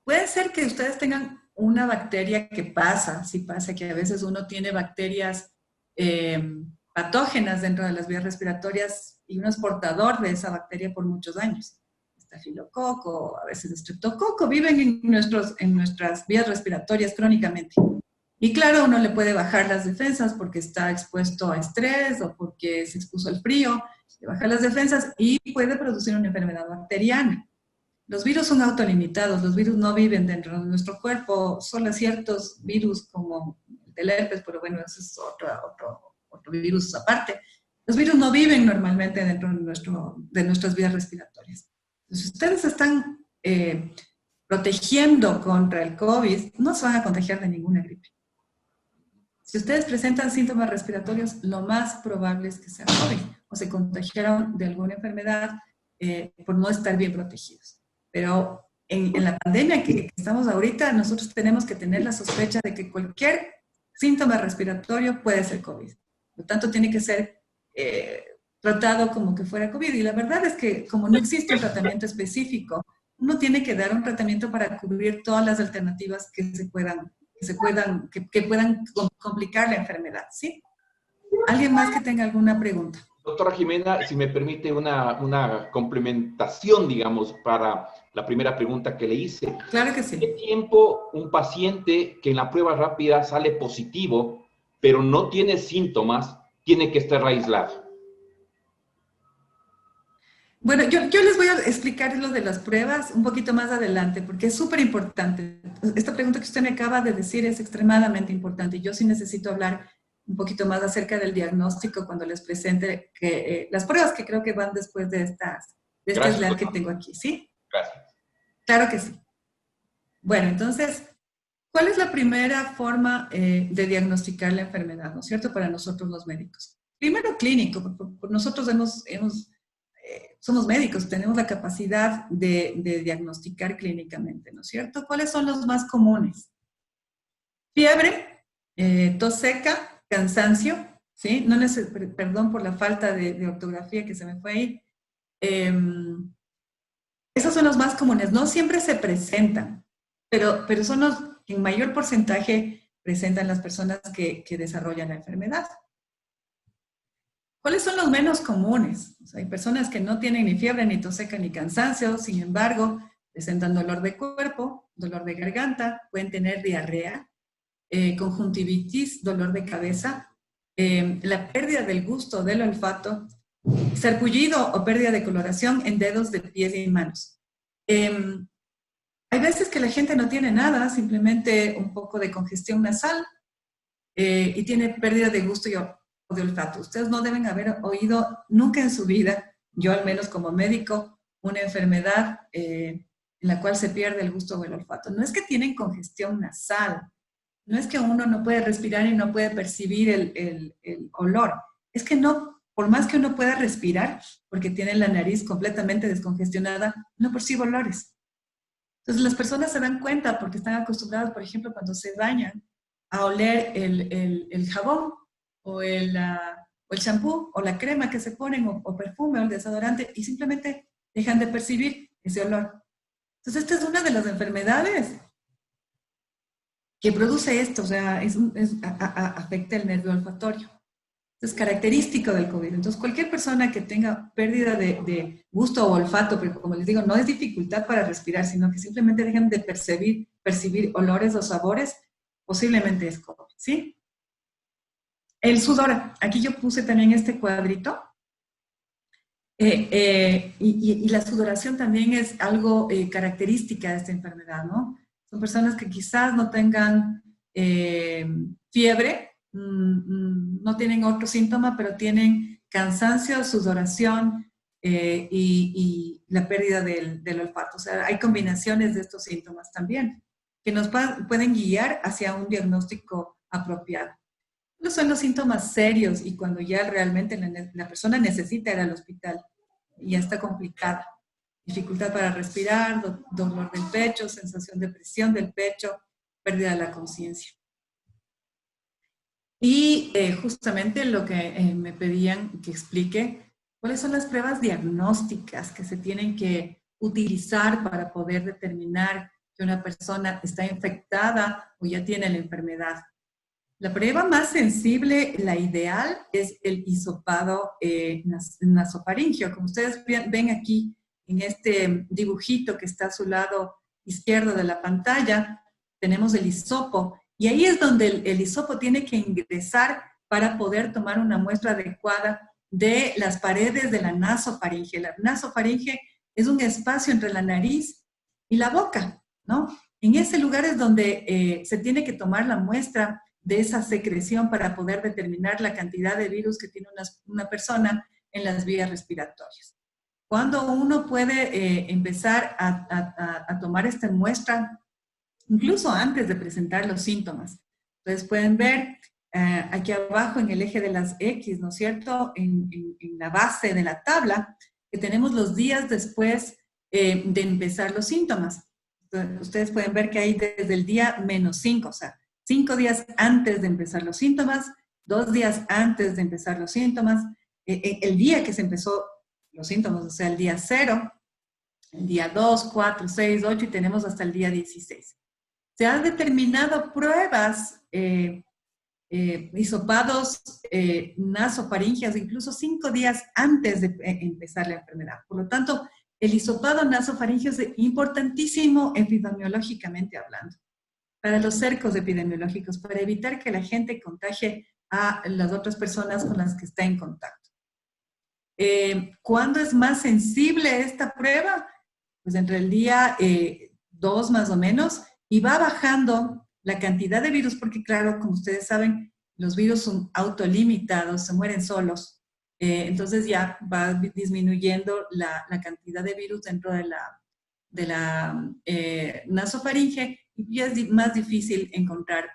Puede ser que ustedes tengan una bacteria que pasa, sí pasa, que a veces uno tiene bacterias patógenas dentro de las vías respiratorias y uno es portador de esa bacteria por muchos años. Estafilococo, a veces estreptococo, viven en nuestras vías respiratorias crónicamente. Y claro, uno le puede bajar las defensas porque está expuesto a estrés o porque se expuso al frío, le baja las defensas y puede producir una enfermedad bacteriana. Los virus son autolimitados, los virus no viven dentro de nuestro cuerpo, solo ciertos virus como el del herpes, pero bueno, ese es otro virus aparte. Los virus no viven normalmente dentro de nuestras vías respiratorias. Si ustedes están protegiendo contra el COVID, no se van a contagiar de ninguna gripe. Si ustedes presentan síntomas respiratorios, lo más probable es que sea COVID o se contagiaron de alguna enfermedad por no estar bien protegidos. Pero en la pandemia que estamos ahorita, nosotros tenemos que tener la sospecha de que cualquier síntoma respiratorio puede ser COVID. Por lo tanto, tiene que ser tratado como que fuera COVID. Y la verdad es que como no existe un tratamiento específico, uno tiene que dar un tratamiento para cubrir todas las alternativas que puedan complicar la enfermedad, ¿sí? ¿Alguien más que tenga alguna pregunta? Doctora Jimena, si me permite una complementación, digamos, para la primera pregunta que le hice. Claro que sí. ¿Qué tiempo un paciente que en la prueba rápida sale positivo, pero no tiene síntomas, tiene que estar aislado? Bueno, yo les voy a explicar lo de las pruebas un poquito más adelante, porque es súper importante. Esta pregunta que usted me acaba de decir es extremadamente importante. Yo sí necesito hablar un poquito más acerca del diagnóstico cuando les presente las pruebas que creo que van después de este slide que tengo aquí, ¿sí? Gracias. Claro que sí. Bueno, entonces, ¿cuál es la primera forma de diagnosticar la enfermedad, ¿no es cierto? Para nosotros los médicos. Primero clínico, porque nosotros somos médicos, tenemos la capacidad de diagnosticar clínicamente, ¿no es cierto? ¿Cuáles son los más comunes? Fiebre, tos seca, cansancio, ¿sí? Perdón por la falta de ortografía que se me fue ahí. Esos son los más comunes. No siempre se presentan, pero son los que en mayor porcentaje presentan las personas que desarrollan la enfermedad. ¿Cuáles son los menos comunes? O sea, hay personas que no tienen ni fiebre, ni tos seca, ni cansancio, sin embargo, presentan dolor de cuerpo, dolor de garganta, pueden tener diarrea, conjuntivitis, dolor de cabeza, la pérdida del gusto, del olfato, sarpullido o pérdida de coloración en dedos de pies y manos. Hay veces que la gente no tiene nada, simplemente un poco de congestión nasal y tiene pérdida de gusto o de olfato. Ustedes no deben haber oído nunca en su vida, yo al menos como médico, una enfermedad en la cual se pierde el gusto o el olfato. No es que tienen congestión nasal, no es que uno no puede respirar y no puede percibir el olor. Es que no, por más que uno pueda respirar, porque tiene la nariz completamente descongestionada, no percibe olores. Entonces las personas se dan cuenta porque están acostumbradas, por ejemplo, cuando se bañan, a oler el jabón o el champú o la crema que se ponen o perfume o el desodorante y simplemente dejan de percibir ese olor. Entonces esta es una de las enfermedades que produce esto, o sea, afecta el nervio olfatorio. Es característico del COVID. Entonces, cualquier persona que tenga pérdida de gusto o olfato, porque como les digo, no es dificultad para respirar, sino que simplemente dejan de percibir olores o sabores, posiblemente es COVID, ¿sí? El sudor. Aquí yo puse también este cuadrito. Y la sudoración también es algo característica de esta enfermedad, ¿no? Son personas que quizás no tengan fiebre, no tienen otro síntoma, pero tienen cansancio, sudoración y la pérdida del olfato. O sea, hay combinaciones de estos síntomas también que nos pueden guiar hacia un diagnóstico apropiado. No son los síntomas serios y cuando ya realmente la persona necesita ir al hospital y ya está complicada. Dificultad para respirar, dolor del pecho, sensación de presión del pecho, pérdida de la conciencia. Y justamente lo que me pedían que explique, ¿cuáles son las pruebas diagnósticas que se tienen que utilizar para poder determinar que una persona está infectada o ya tiene la enfermedad? La prueba más sensible, la ideal, es el hisopado nasofaringeo. Como ustedes ven aquí en este dibujito que está a su lado izquierdo de la pantalla, tenemos el hisopo. Y ahí es donde el hisopo tiene que ingresar para poder tomar una muestra adecuada de las paredes de la nasofaringe. La nasofaringe es un espacio entre la nariz y la boca, ¿no? En ese lugar es donde se tiene que tomar la muestra de esa secreción para poder determinar la cantidad de virus que tiene una persona en las vías respiratorias. Cuando uno puede empezar a tomar esta muestra, incluso antes de presentar los síntomas. Entonces pueden ver aquí abajo en el eje de las X, ¿no es cierto? En la base de la tabla, que tenemos los días después de empezar los síntomas. Entonces, ustedes pueden ver que hay desde el día -5, o sea, 5 días antes de empezar los síntomas, 2 días antes de empezar los síntomas, el día que se empezó los síntomas, o sea, el día 0, el día 2, 4, 6, 8 y tenemos hasta el día 16. Se han determinado pruebas, hisopados nasofaringeos, incluso 5 días antes de empezar la enfermedad. Por lo tanto, el hisopado nasofaringeo es importantísimo epidemiológicamente hablando, para los cercos epidemiológicos, para evitar que la gente contagie a las otras personas con las que está en contacto. ¿Cuándo es más sensible esta prueba? Pues entre el día 2 más o menos, y va bajando la cantidad de virus, porque claro, como ustedes saben, los virus son autolimitados, se mueren solos, entonces ya va disminuyendo la cantidad de virus dentro de la nasofaringe, y ya es más difícil encontrar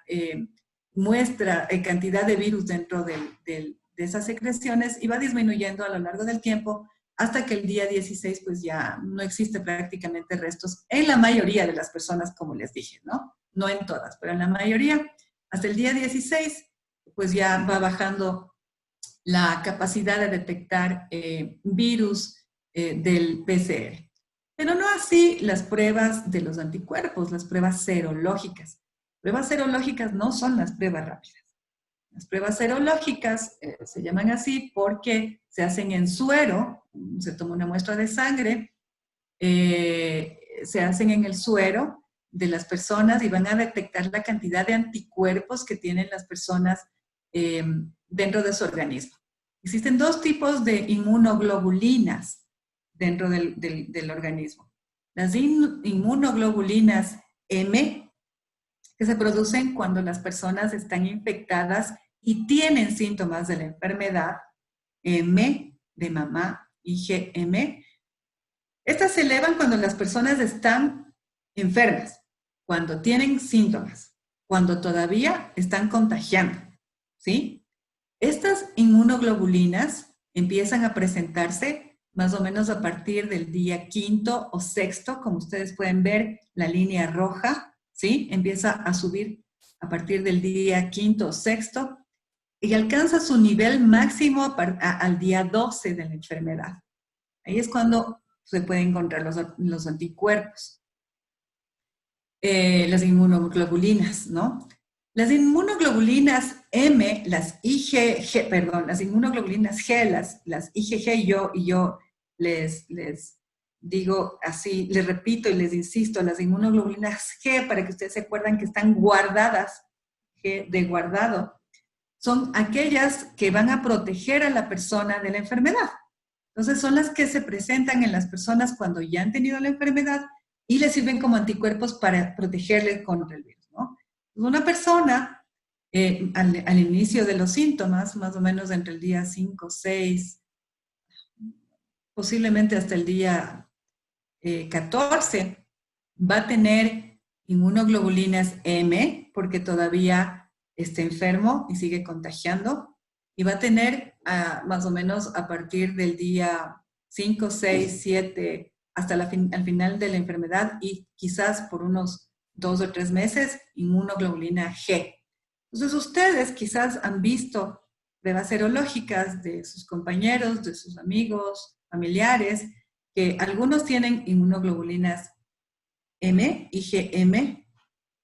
cantidad de virus dentro de esas secreciones, y va disminuyendo a lo largo del tiempo hasta que el día 16 pues ya no existe prácticamente restos en la mayoría de las personas, como les dije, ¿no? No en todas, pero en la mayoría. Hasta el día 16 pues ya va bajando la capacidad de detectar virus del PCR. Pero no así las pruebas de los anticuerpos, las pruebas serológicas. Pruebas serológicas no son las pruebas rápidas. Las pruebas serológicas se llaman así porque se hacen en suero, se toma una muestra de sangre, se hacen en el suero de las personas y van a detectar la cantidad de anticuerpos que tienen las personas dentro de su organismo. Existen 2 tipos de inmunoglobulinas dentro del organismo. Las inmunoglobulinas M, que se producen cuando las personas están infectadas y tienen síntomas de la enfermedad, M de mamá, IgM. Estas se elevan cuando las personas están enfermas, cuando tienen síntomas, cuando todavía están contagiando, ¿sí? Estas inmunoglobulinas empiezan a presentarse más o menos a partir del día 5º o 6º, como ustedes pueden ver, la línea roja, ¿sí? Empieza a subir a partir del día 5º o 6º y alcanza su nivel máximo al día 12 de la enfermedad. Ahí es cuando se pueden encontrar los anticuerpos, las inmunoglobulinas, ¿no? Las inmunoglobulinas M, las inmunoglobulinas G, las IgG, yo les digo así, les repito y les insisto, las inmunoglobulinas G, para que ustedes se acuerdan que están guardadas, G de guardado, son aquellas que van a proteger a la persona de la enfermedad. Entonces son las que se presentan en las personas cuando ya han tenido la enfermedad y les sirven como anticuerpos para protegerles contra el virus, ¿no? Una persona al inicio de los síntomas, más o menos entre el día 5, 6, posiblemente hasta el día 14, va a tener inmunoglobulinas M, porque todavía está enfermo y sigue contagiando, y va a tener más o menos a partir del día 5, 6, 7, hasta al final de la enfermedad, y quizás por unos 2 o 3 meses, inmunoglobulina G. Entonces ustedes quizás han visto pruebas serológicas de sus compañeros, de sus amigos, familiares, que algunos tienen inmunoglobulinas M, IgM,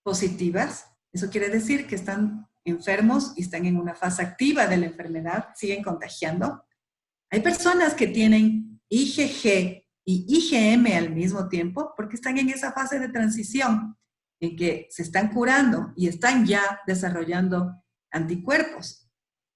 positivas. Eso quiere decir que están enfermos y están en una fase activa de la enfermedad, siguen contagiando. Hay personas que tienen IgG y IgM al mismo tiempo porque están en esa fase de transición en que se están curando y están ya desarrollando anticuerpos.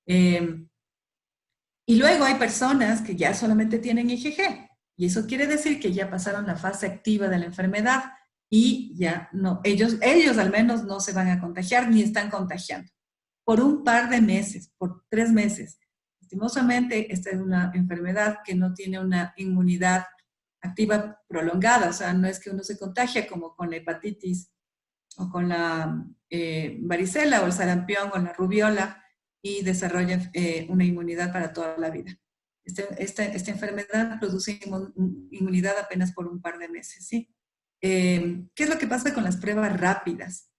Y luego hay personas que ya solamente tienen IgG y eso quiere decir que ya pasaron la fase activa de la enfermedad y ya no, ellos al menos no se van a contagiar ni están contagiando. Por un par de meses, por 3 meses. Lastimosamente, esta es una enfermedad que no tiene una inmunidad activa prolongada, o sea, no es que uno se contagia como con la hepatitis o con la varicela o el sarampión o la rubiola y desarrolla una inmunidad para toda la vida. Esta enfermedad produce inmunidad apenas por un par de meses, ¿sí? ¿Qué es lo que pasa con las pruebas rápidas?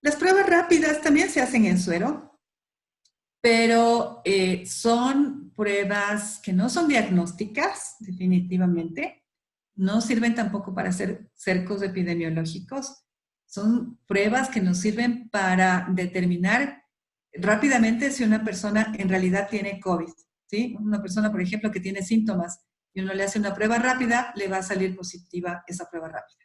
Las pruebas rápidas también se hacen en suero, pero son pruebas que no son diagnósticas, definitivamente. No sirven tampoco para hacer cercos epidemiológicos. Son pruebas que nos sirven para determinar rápidamente si una persona en realidad tiene COVID, ¿sí? Una persona, por ejemplo, que tiene síntomas y uno le hace una prueba rápida, le va a salir positiva esa prueba rápida.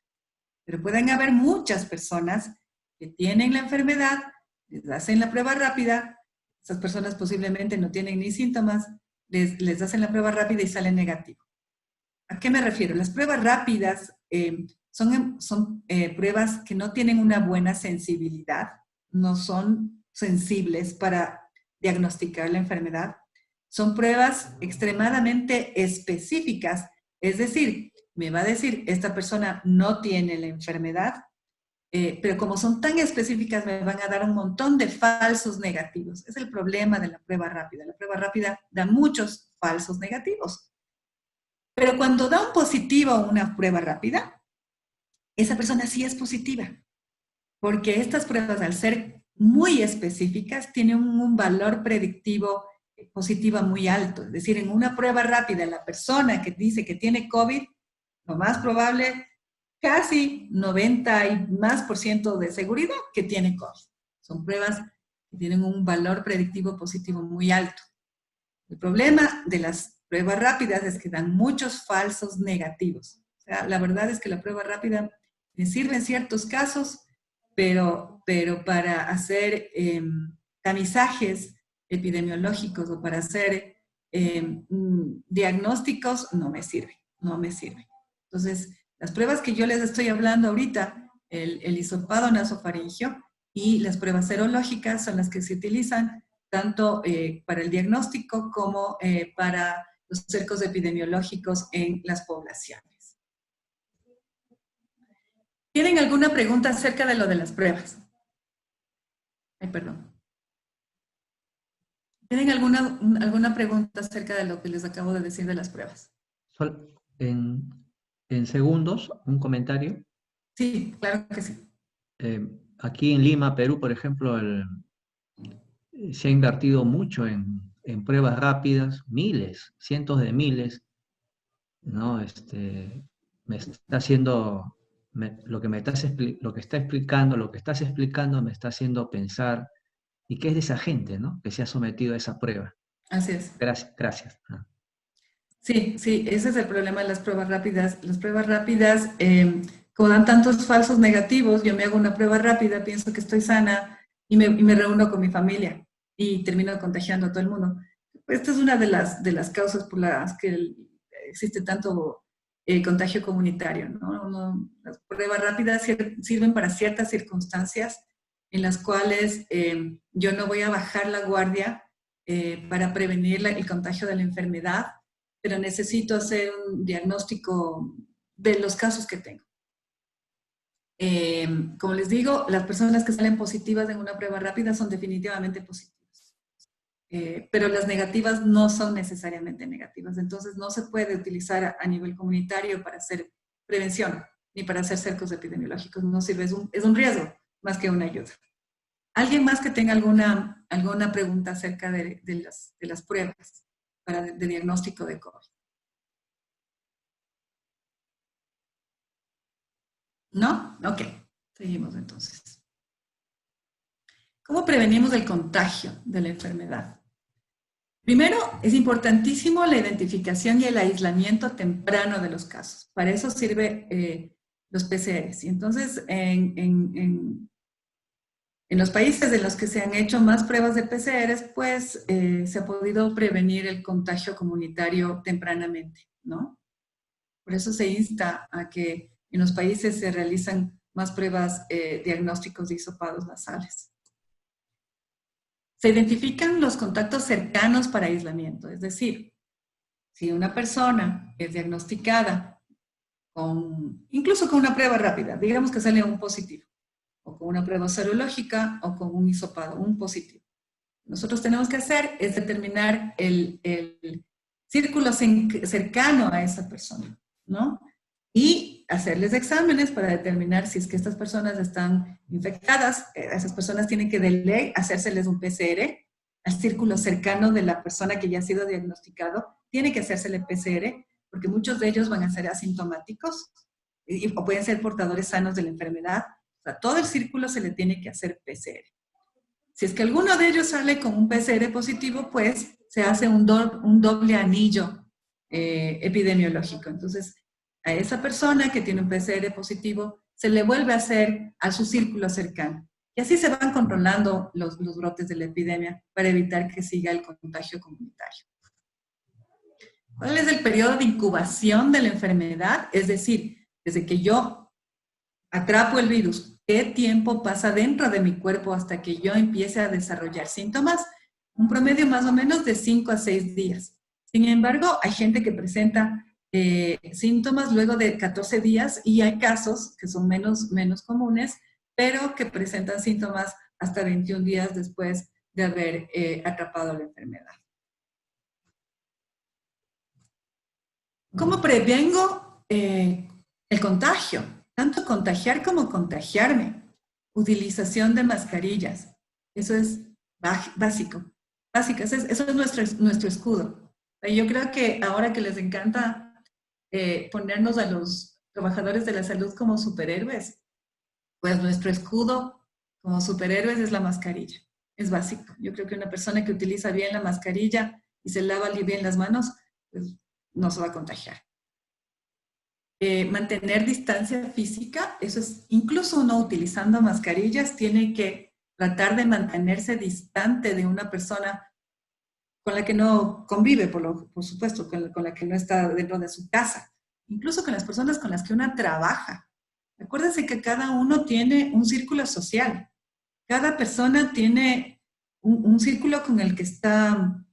Pero pueden haber muchas personas que tienen la enfermedad, les hacen la prueba rápida, esas personas posiblemente no tienen ni síntomas, les hacen la prueba rápida y salen negativo. ¿A qué me refiero? Las pruebas rápidas son pruebas que no tienen una buena sensibilidad, no son sensibles para diagnosticar la enfermedad. Son pruebas extremadamente específicas, es decir, me va a decir, esta persona no tiene la enfermedad, pero como son tan específicas me van a dar un montón de falsos negativos. Es el problema de la prueba rápida. La prueba rápida da muchos falsos negativos. Pero cuando da un positivo a una prueba rápida, esa persona sí es positiva. Porque estas pruebas, al ser muy específicas, tienen un valor predictivo positivo muy alto. Es decir, en una prueba rápida, la persona que dice que tiene COVID, lo más probable, casi 90 y más % de seguridad que tiene COVID. Son pruebas que tienen un valor predictivo positivo muy alto. El problema de las pruebas rápidas es que dan muchos falsos negativos. O sea, la verdad es que la prueba rápida me sirve en ciertos casos, pero para hacer tamizajes epidemiológicos o para hacer diagnósticos no me sirve. Entonces, las pruebas que yo les estoy hablando ahorita, el hisopado nasofaringio y las pruebas serológicas son las que se utilizan tanto para el diagnóstico como para los cercos epidemiológicos en las poblaciones. ¿Tienen alguna pregunta acerca de lo de las pruebas? Ay, perdón. ¿Tienen alguna pregunta acerca de lo que les acabo de decir de las pruebas? En segundos, un comentario. Sí, claro que sí. Aquí en Lima, Perú, por ejemplo, se ha invertido mucho en pruebas rápidas, miles, cientos de miles, ¿no? Me está haciendo, lo que estás explicando me está haciendo pensar, ¿y qué es de esa gente, ¿no? Que se ha sometido a esa prueba? Así es. Gracias. Sí, ese es el problema de las pruebas rápidas. Las pruebas rápidas, como dan tantos falsos negativos, yo me hago una prueba rápida, pienso que estoy sana y me reúno con mi familia y termino contagiando a todo el mundo. Esta es una de las causas por las que existe tanto contagio comunitario, ¿no? Las pruebas rápidas sirven para ciertas circunstancias en las cuales yo no voy a bajar la guardia para prevenir el contagio de la enfermedad, pero necesito hacer un diagnóstico de los casos que tengo. Como les digo, las personas que salen positivas en una prueba rápida son definitivamente positivas. Pero las negativas no son necesariamente negativas. Entonces no se puede utilizar a nivel comunitario para hacer prevención ni para hacer cercos epidemiológicos. No sirve, es un riesgo más que una ayuda. ¿Alguien más que tenga alguna pregunta acerca de las pruebas de diagnóstico de COVID? ¿No? Ok, seguimos entonces. ¿Cómo prevenimos el contagio de la enfermedad? Primero, es importantísimo la identificación y el aislamiento temprano de los casos. Para eso sirve los PCRs. Y entonces, en los países en los que se han hecho más pruebas de PCRs, pues se ha podido prevenir el contagio comunitario tempranamente, ¿no? Por eso se insta a que en los países se realizan más pruebas diagnósticos de hisopados nasales. Se identifican los contactos cercanos para aislamiento, es decir, si una persona es diagnosticada incluso con una prueba rápida, digamos que sale un positivo, o con una prueba serológica, o con un hisopado, un positivo. Nosotros tenemos que hacer es determinar el círculo cercano a esa persona, ¿no? Y hacerles exámenes para determinar si es que estas personas están infectadas. Esas personas tienen que de ley hacérseles un PCR al círculo cercano de la persona que ya ha sido diagnosticado. Tiene que hacérsele PCR porque muchos de ellos van a ser asintomáticos o pueden ser portadores sanos de la enfermedad. O sea, todo el círculo se le tiene que hacer PCR. Si es que alguno de ellos sale con un PCR positivo, pues se hace un doble anillo epidemiológico. Entonces, a esa persona que tiene un PCR positivo, se le vuelve a hacer a su círculo cercano. Y así se van controlando los brotes de la epidemia para evitar que siga el contagio comunitario. ¿Cuál es el periodo de incubación de la enfermedad? Es decir, desde que yo atrapo el virus, ¿qué tiempo pasa dentro de mi cuerpo hasta que yo empiece a desarrollar síntomas? Un promedio más o menos de 5 a 6 días. Sin embargo, hay gente que presenta síntomas luego de 14 días y hay casos que son menos comunes, pero que presentan síntomas hasta 21 días después de haber atrapado la enfermedad. ¿Cómo prevengo el contagio? Tanto contagiar como contagiarme. Utilización de mascarillas. Eso es básico. Eso es nuestro escudo. Yo creo que ahora que les encanta ponernos a los trabajadores de la salud como superhéroes, pues nuestro escudo como superhéroes es la mascarilla. Es básico. Yo creo que una persona que utiliza bien la mascarilla y se lava bien las manos, pues no se va a contagiar. Mantener distancia física, eso es, incluso no utilizando mascarillas, tiene que tratar de mantenerse distante de una persona con la que no convive, por supuesto, con la que no está dentro de su casa, incluso con las personas con las que uno trabaja. Acuérdense que cada uno tiene un círculo social, cada persona tiene un círculo con el que está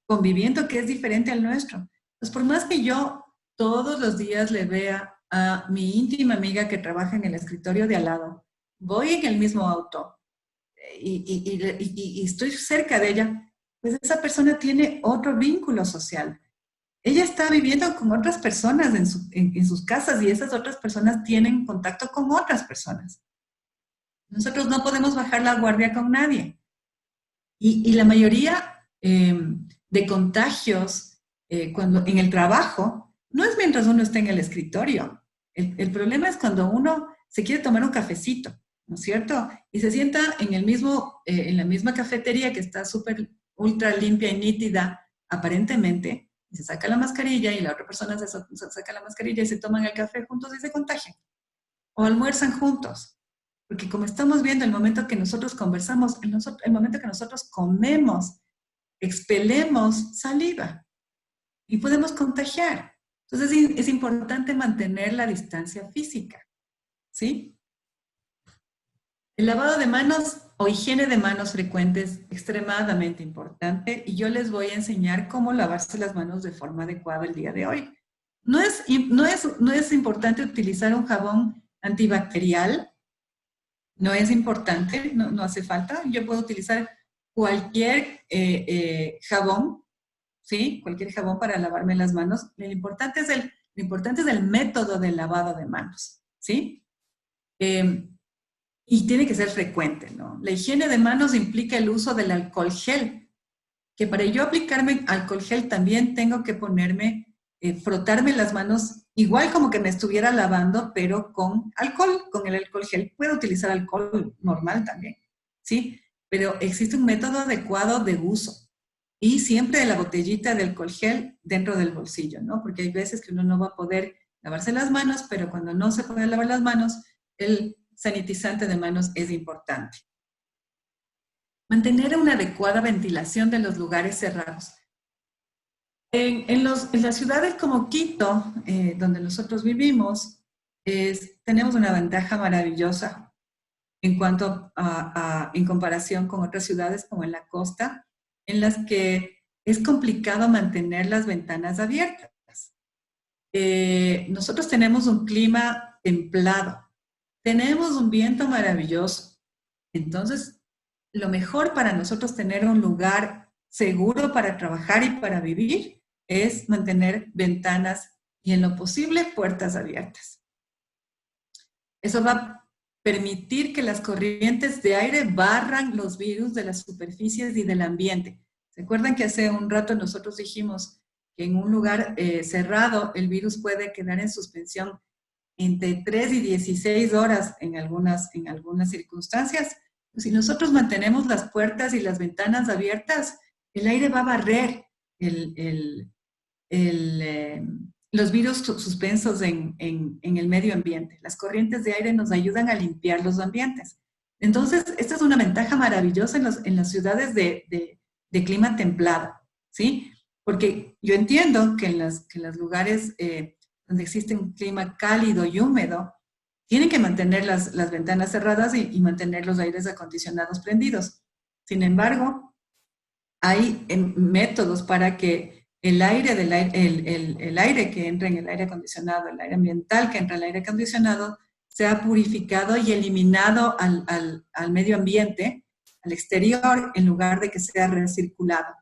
conviviendo que es diferente al nuestro. Pues por más que yo todos los días le vea a mi íntima amiga que trabaja en el escritorio de al lado, voy en el mismo auto y estoy cerca de ella, pues esa persona tiene otro vínculo social. Ella está viviendo con otras personas en sus casas y esas otras personas tienen contacto con otras personas. Nosotros no podemos bajar la guardia con nadie. Y la mayoría de contagios cuando en el trabajo no es mientras uno está en el escritorio. El problema es cuando uno se quiere tomar un cafecito, ¿no es cierto? Y se sienta en la misma cafetería que está súper ultra limpia y nítida, aparentemente, y se saca la mascarilla y la otra persona se saca la mascarilla y se toman el café juntos y se contagian. O almuerzan juntos. Porque como estamos viendo, el momento que nosotros conversamos, el momento que nosotros comemos, expelemos saliva y podemos contagiar. Entonces es importante mantener la distancia física, ¿sí? El lavado de manos o higiene de manos frecuente es extremadamente importante y yo les voy a enseñar cómo lavarse las manos de forma adecuada el día de hoy. No es importante utilizar un jabón antibacterial, no es importante, no hace falta. Yo puedo utilizar cualquier jabón, ¿sí? Cualquier jabón para lavarme las manos. Lo importante es el método de lavado de manos, ¿sí? Y tiene que ser frecuente, ¿no? La higiene de manos implica el uso del alcohol gel, que para yo aplicarme alcohol gel también tengo que frotarme las manos igual como que me estuviera lavando, pero con alcohol, con el alcohol gel. Puedo utilizar alcohol normal también. ¿sí? Pero existe un método adecuado de uso y siempre la botellita de alcohol gel dentro del bolsillo, ¿no? Porque hay veces que uno no va a poder lavarse las manos, pero cuando no se puede lavar las manos, el sanitizante de manos es importante. Mantener una adecuada ventilación de los lugares cerrados. En las ciudades como Quito, donde nosotros vivimos, tenemos una ventaja maravillosa en cuanto en comparación con otras ciudades como en la costa, en las que es complicado mantener las ventanas abiertas. Nosotros tenemos un clima templado, tenemos un viento maravilloso. Entonces, lo mejor para nosotros tener un lugar seguro para trabajar y para vivir es mantener ventanas y en lo posible puertas abiertas. Eso va a permitir que las corrientes de aire barran los virus de las superficies y del ambiente. ¿Se acuerdan que hace un rato nosotros dijimos que en un lugar cerrado el virus puede quedar en suspensión entre 3 y 16 horas en algunas circunstancias? Si nosotros mantenemos las puertas y las ventanas abiertas, el aire va a barrer los virus suspensos en el medio ambiente. Las corrientes de aire nos ayudan a limpiar los ambientes. Entonces, esta es una ventaja maravillosa en las ciudades de clima templado, ¿sí? Porque yo entiendo que en los lugares donde existe un clima cálido y húmedo, tienen que mantener las ventanas cerradas y mantener los aires acondicionados prendidos. Sin embargo, hay métodos para que el aire que entra en el aire acondicionado, el aire ambiental que entra en el aire acondicionado, sea purificado y eliminado al medio ambiente, al exterior, en lugar de que sea recirculado.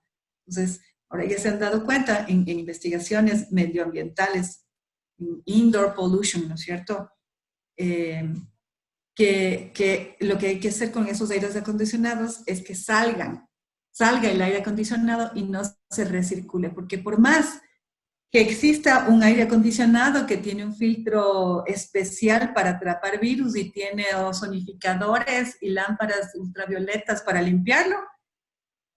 Entonces, ahora ya se han dado cuenta en investigaciones medioambientales, indoor pollution, ¿no es cierto?, que lo que hay que hacer con esos aires acondicionados es que salga el aire acondicionado y no se recircule, porque por más que exista un aire acondicionado que tiene un filtro especial para atrapar virus y tiene ozonificadores y lámparas ultravioletas para limpiarlo,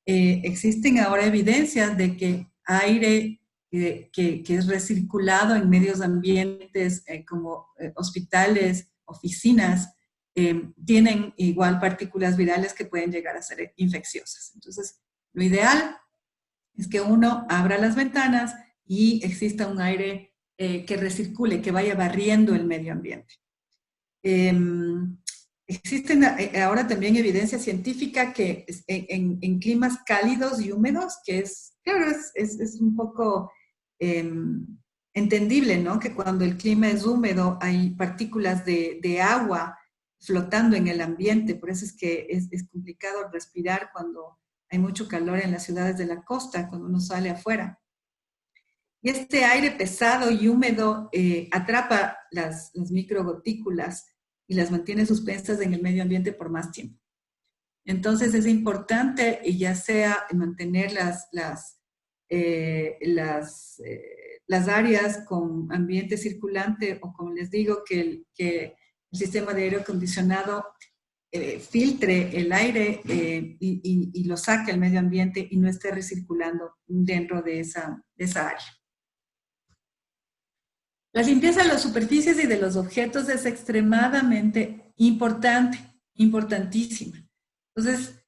existen ahora evidencias de que aire que es recirculado en medios ambientes como hospitales, oficinas, tienen igual partículas virales que pueden llegar a ser infecciosas. Entonces, lo ideal es que uno abra las ventanas y exista un aire que recircule, que vaya barriendo el medio ambiente. Existen ahora también evidencia científica que en climas cálidos y húmedos, que es un poco entendible, ¿no? Que cuando el clima es húmedo hay partículas de agua flotando en el ambiente, por eso es que es complicado respirar cuando hay mucho calor en las ciudades de la costa, cuando uno sale afuera. Y este aire pesado y húmedo atrapa las microgotículas y las mantiene suspensas en el medio ambiente por más tiempo. Entonces es importante, ya sea mantener las áreas con ambiente circulante o, como les digo, que el sistema de aire acondicionado filtre el aire y lo saque al medio ambiente y no esté recirculando dentro de esa área. La limpieza de las superficies y de los objetos es extremadamente importante, importantísima. Entonces,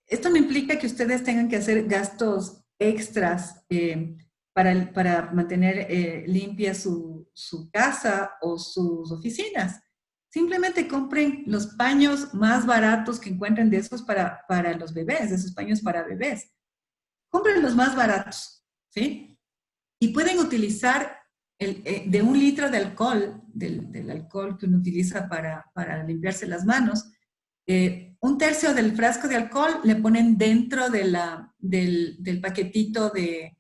esto no implica que ustedes tengan que hacer gastos extras para mantener limpia su casa o sus oficinas. Simplemente compren los paños más baratos que encuentren de esos para los bebés, de esos paños para bebés. Compren los más baratos, ¿sí? Y pueden utilizar de 1 litro de alcohol, del alcohol que uno utiliza para limpiarse las manos, 1/3 del frasco de alcohol le ponen dentro del paquetito de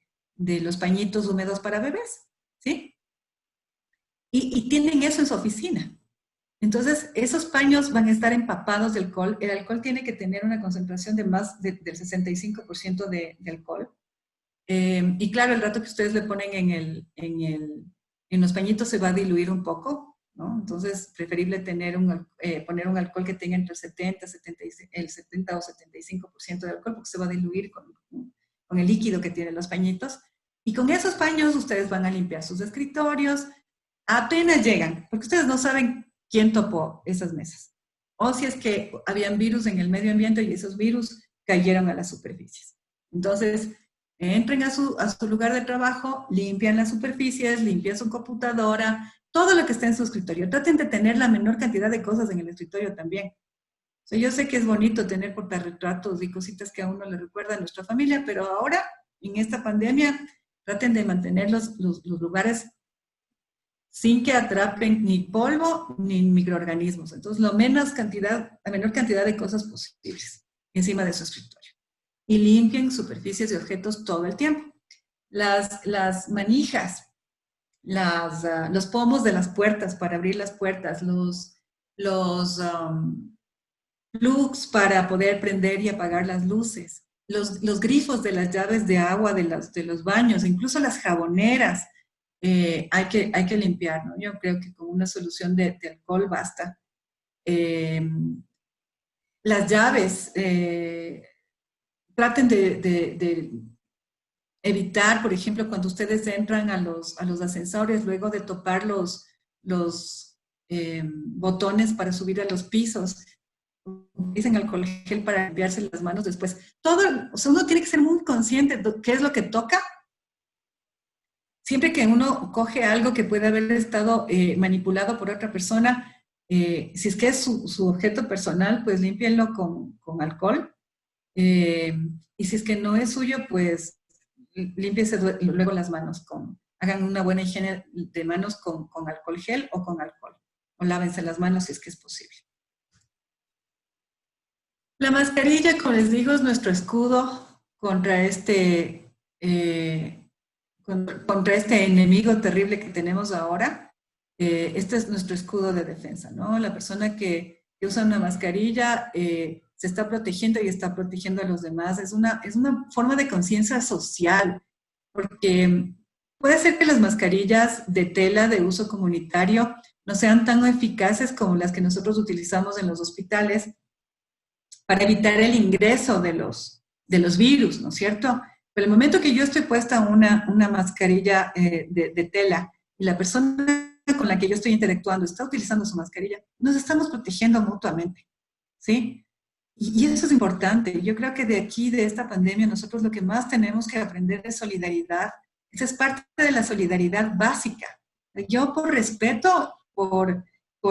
los pañitos húmedos para bebés, ¿sí? Y tienen eso en su oficina. Entonces, esos paños van a estar empapados de alcohol. El alcohol tiene que tener una concentración de más del 65% de alcohol. Y claro, el rato que ustedes le ponen en los pañitos se va a diluir un poco, ¿no? Entonces, preferible tener poner un alcohol que tenga entre el 70 o 75% de alcohol, porque se va a diluir con el líquido que tienen los pañitos. Y con esos paños ustedes van a limpiar sus escritorios apenas llegan, porque ustedes no saben quién topó esas mesas. O si es que habían virus en el medio ambiente y esos virus cayeron a las superficies. Entonces, entren a su lugar de trabajo, limpian las superficies, limpian su computadora, todo lo que está en su escritorio. Traten de tener la menor cantidad de cosas en el escritorio también. O sea, yo sé que es bonito tener portarretratos y cositas que a uno le recuerda a nuestra familia, pero ahora, en esta pandemia, traten de mantener los lugares sin que atrapen ni polvo ni microorganismos. Entonces, la menor cantidad de cosas posibles encima de su escritorio. Y limpien superficies y objetos todo el tiempo. Las manijas, los pomos de las puertas para abrir las puertas, los plugs para poder prender y apagar las luces, los grifos de las llaves de agua de los baños, incluso las jaboneras, hay que limpiar, ¿no? Yo creo que con una solución de alcohol basta. Las llaves, traten de evitar, por ejemplo, cuando ustedes entran a los ascensores, luego de topar los botones para subir a los pisos, dicen alcohol gel para limpiarse las manos después. O sea, uno tiene que ser muy consciente de qué es lo que toca. Siempre que uno coge algo que puede haber estado manipulado por otra persona, si es que es su objeto personal, pues límpienlo con alcohol. Y si es que no es suyo, pues límpiese luego las manos hagan una buena higiene de manos con alcohol gel o con alcohol. O lávense las manos si es que es posible. La mascarilla, como les digo, es nuestro escudo contra este enemigo terrible que tenemos ahora. Este es nuestro escudo de defensa, ¿no? La persona que usa una mascarilla se está protegiendo y está protegiendo a los demás. Es una forma de conciencia social, porque puede ser que las mascarillas de tela de uso comunitario no sean tan eficaces como las que nosotros utilizamos en los hospitales para evitar el ingreso de los virus, ¿no es cierto? Pero el momento que yo estoy puesta una mascarilla de tela y la persona con la que yo estoy interactuando está utilizando su mascarilla, nos estamos protegiendo mutuamente, ¿sí? Y eso es importante. Yo creo que de esta pandemia, nosotros lo que más tenemos que aprender es solidaridad. Esa es parte de la solidaridad básica. Yo por respeto, por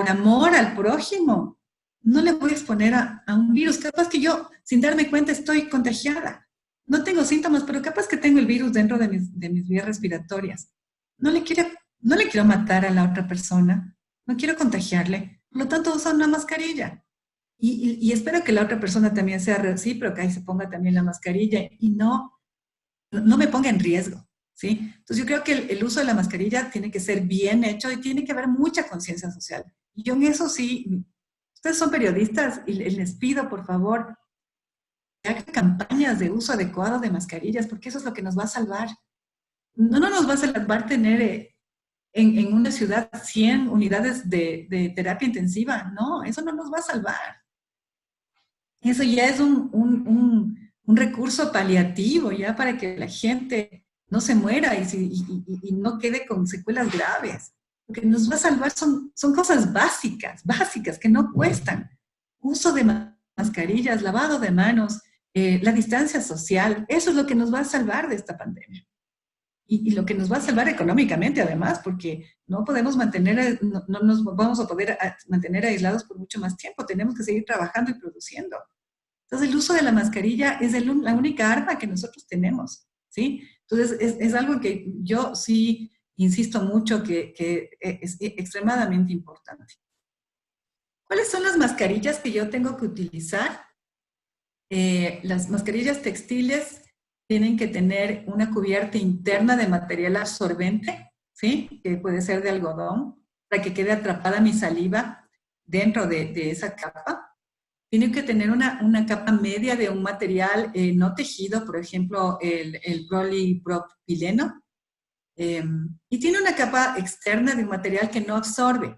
amor al prójimo, no le voy a exponer a un virus. Capaz que yo, sin darme cuenta, estoy contagiada. No tengo síntomas, pero capaz que tengo el virus dentro de mis vías respiratorias. No le quiero matar a la otra persona. No quiero contagiarle. Por lo tanto, usa una mascarilla. Y espero que la otra persona también sea recíproca y se ponga también la mascarilla y no me ponga en riesgo, ¿sí? Entonces yo creo que el uso de la mascarilla tiene que ser bien hecho y tiene que haber mucha conciencia social. Y yo en eso sí, ustedes son periodistas y les pido, por favor, que hagan campañas de uso adecuado de mascarillas, porque eso es lo que nos va a salvar. No nos va a salvar tener en una ciudad 100 unidades de terapia intensiva. No, eso no nos va a salvar. Eso ya es un recurso paliativo ya para que la gente no se muera y no quede con secuelas graves. Lo que nos va a salvar son cosas básicas que no cuestan. Uso de mascarillas, lavado de manos, la distancia social, eso es lo que nos va a salvar de esta pandemia. Y lo que nos va a salvar económicamente, además, porque no nos vamos a poder mantener aislados por mucho más tiempo. Tenemos que seguir trabajando y produciendo. Entonces, el uso de la mascarilla es la única arma que nosotros tenemos, ¿sí? Entonces, es algo que yo sí insisto mucho que es extremadamente importante. ¿Cuáles son las mascarillas que yo tengo que utilizar? Las mascarillas textiles tienen que tener una cubierta interna de material absorbente, ¿sí? Que puede ser de algodón, para que quede atrapada mi saliva dentro de esa capa. Tiene que tener una capa media de un material no tejido, por ejemplo, el polipropileno. Y tiene una capa externa de un material que no absorbe.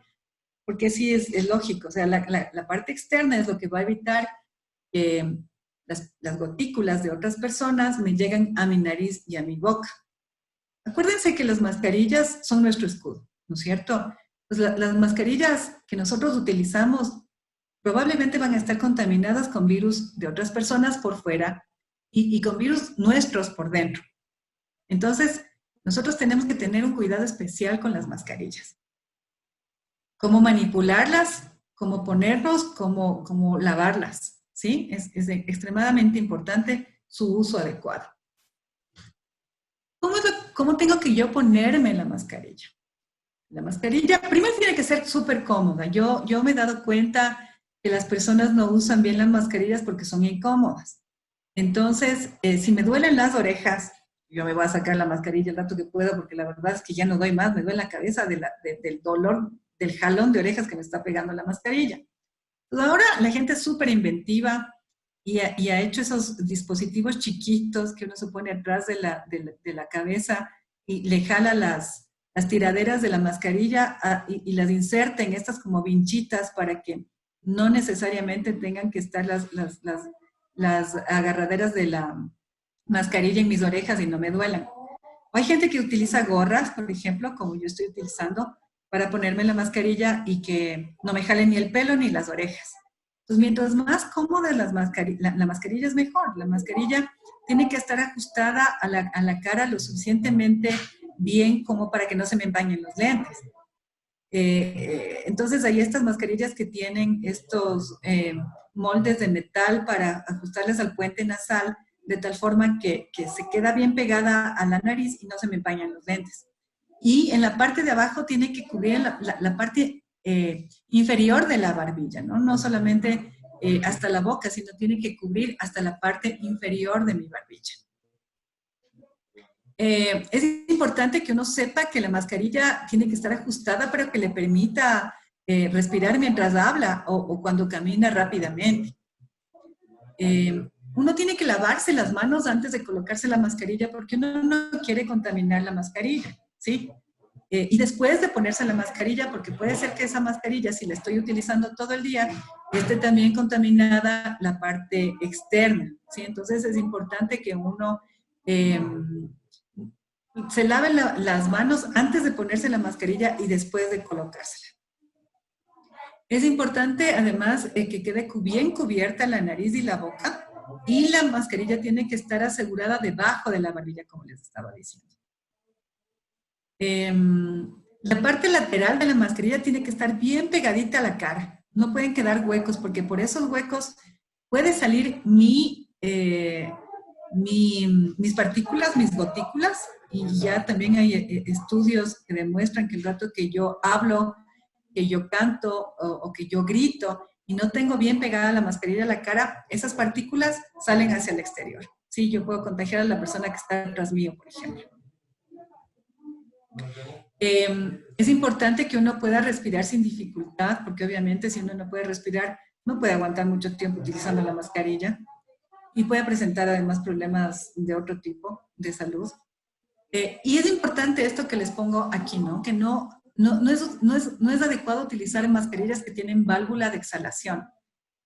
porque sí es lógico, o sea, la parte externa es lo que va a evitar que las gotículas de otras personas me lleguen a mi nariz y a mi boca. Acuérdense que las mascarillas son nuestro escudo, ¿no es cierto? Pues las mascarillas que nosotros utilizamos probablemente van a estar contaminadas con virus de otras personas por fuera y con virus nuestros por dentro. Entonces, nosotros tenemos que tener un cuidado especial con las mascarillas. Cómo manipularlas, cómo ponernos, cómo lavarlas, ¿sí? Es extremadamente importante su uso adecuado. ¿Cómo tengo que yo ponerme la mascarilla? La mascarilla, primero tiene que ser súper cómoda. Yo me he dado cuenta que las personas no usan bien las mascarillas porque son incómodas. Entonces, si me duelen las orejas, yo me voy a sacar la mascarilla el rato que puedo porque la verdad es que ya no doy más, me duele la cabeza del dolor, del jalón de orejas que me está pegando la mascarilla. Entonces, ahora la gente es súper inventiva y ha hecho esos dispositivos chiquitos que uno se pone atrás de la cabeza y le jala las tiraderas de la mascarilla y las inserta en estas como vinchitas para que no necesariamente tengan que estar las agarraderas de la mascarilla en mis orejas y no me duelan. O hay gente que utiliza gorras, por ejemplo, como yo estoy utilizando, para ponerme la mascarilla y que no me jale ni el pelo ni las orejas. Entonces, mientras más cómoda la mascarilla es mejor. La mascarilla tiene que estar ajustada a la cara lo suficientemente bien como para que no se me empañen los lentes. Entonces, hay estas mascarillas que tienen estos moldes de metal para ajustarles al puente nasal de tal forma que se queda bien pegada a la nariz y no se me empañan los lentes. Y en la parte de abajo tiene que cubrir la parte inferior de la barbilla, ¿no? No solamente hasta la boca, sino tiene que cubrir hasta la parte inferior de mi barbilla. Es importante que uno sepa que la mascarilla tiene que estar ajustada para que le permita respirar mientras habla o cuando camina rápidamente. Uno tiene que lavarse las manos antes de colocarse la mascarilla porque uno no quiere contaminar la mascarilla, ¿sí? Y después de ponerse la mascarilla, porque puede ser que esa mascarilla, si la estoy utilizando todo el día, esté también contaminada la parte externa, ¿sí? Entonces es importante que uno se lave las manos antes de ponerse la mascarilla y después de colocársela. Es importante, además, que quede bien cubierta la nariz y la boca, y la mascarilla tiene que estar asegurada debajo de la barbilla, como les estaba diciendo. La parte lateral de la mascarilla tiene que estar bien pegadita a la cara. No pueden quedar huecos, porque por esos huecos puede salir mis partículas, mis gotículas, y ya también hay estudios que demuestran que el rato que yo hablo, que yo canto o que yo grito y no tengo bien pegada la mascarilla a la cara, esas partículas salen hacia el exterior. Sí, yo puedo contagiar a la persona que está detrás mío, por ejemplo. Es importante que uno pueda respirar sin dificultad, porque obviamente si uno no puede respirar, no puede aguantar mucho tiempo utilizando la mascarilla y puede presentar además problemas de otro tipo de salud. Y es importante esto que les pongo aquí, ¿no? Que no es adecuado utilizar mascarillas que tienen válvula de exhalación.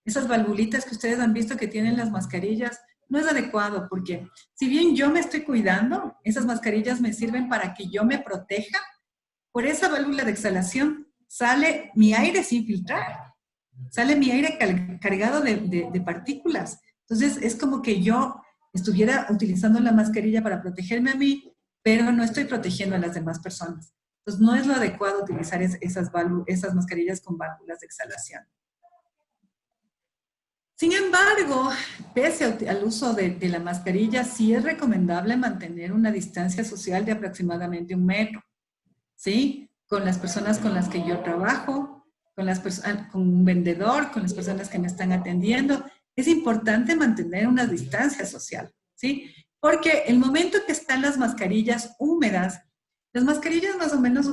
Esas valvulitas que ustedes han visto que tienen las mascarillas, no es adecuado porque si bien yo me estoy cuidando, esas mascarillas me sirven para que yo me proteja. Por esa válvula de exhalación sale mi aire sin filtrar, sale mi aire cargado de partículas. Entonces es como que yo estuviera utilizando la mascarilla para protegerme a mí, pero no estoy protegiendo a las demás personas. Entonces no es lo adecuado utilizar esas mascarillas con válvulas de exhalación. Sin embargo, pese al uso de la mascarilla, sí es recomendable mantener una distancia social de aproximadamente 1 metro. ¿Sí? Con las personas con las que yo trabajo, con un vendedor, con las personas que me están atendiendo. Es importante mantener una distancia social, ¿sí? Porque el momento que están las mascarillas húmedas, las mascarillas más o menos,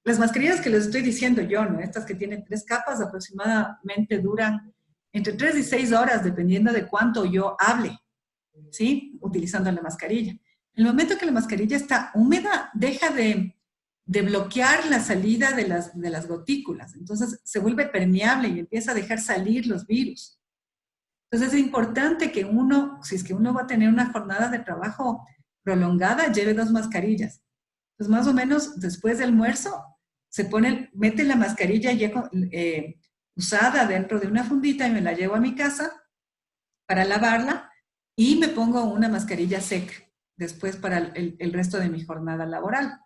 las mascarillas que les estoy diciendo yo, ¿no? Estas que tienen 3 capas aproximadamente duran entre 3 y 6 horas, dependiendo de cuánto yo hable, ¿sí? Utilizando la mascarilla. En el momento que la mascarilla está húmeda, deja de de bloquear la salida de las gotículas. Entonces se vuelve permeable y empieza a dejar salir los virus. Entonces es importante que uno, si es que uno va a tener una jornada de trabajo prolongada, lleve 2 mascarillas. Pues más o menos después del almuerzo se mete la mascarilla ya usada dentro de una fundita y me la llevo a mi casa para lavarla y me pongo una mascarilla seca después para el resto de mi jornada laboral.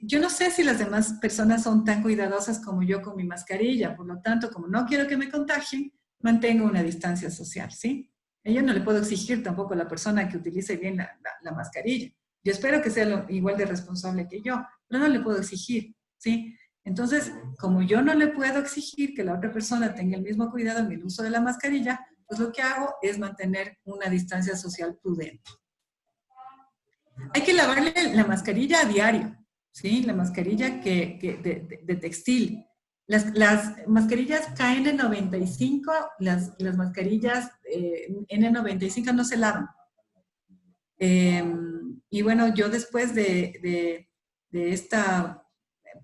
Yo no sé si las demás personas son tan cuidadosas como yo con mi mascarilla, por lo tanto, como no quiero que me contagien, mantengo una distancia social, ¿sí? Yo no le puedo exigir tampoco a la persona que utilice bien la mascarilla. Yo espero que sea igual de responsable que yo, pero no le puedo exigir, ¿sí? Entonces, como yo no le puedo exigir que la otra persona tenga el mismo cuidado en el uso de la mascarilla, pues lo que hago es mantener una distancia social prudente. Hay que lavarle la mascarilla a diario, ¿sí? La mascarilla de textil. Las mascarillas KN95, las mascarillas N95 no se lavan. Y bueno, yo después de esta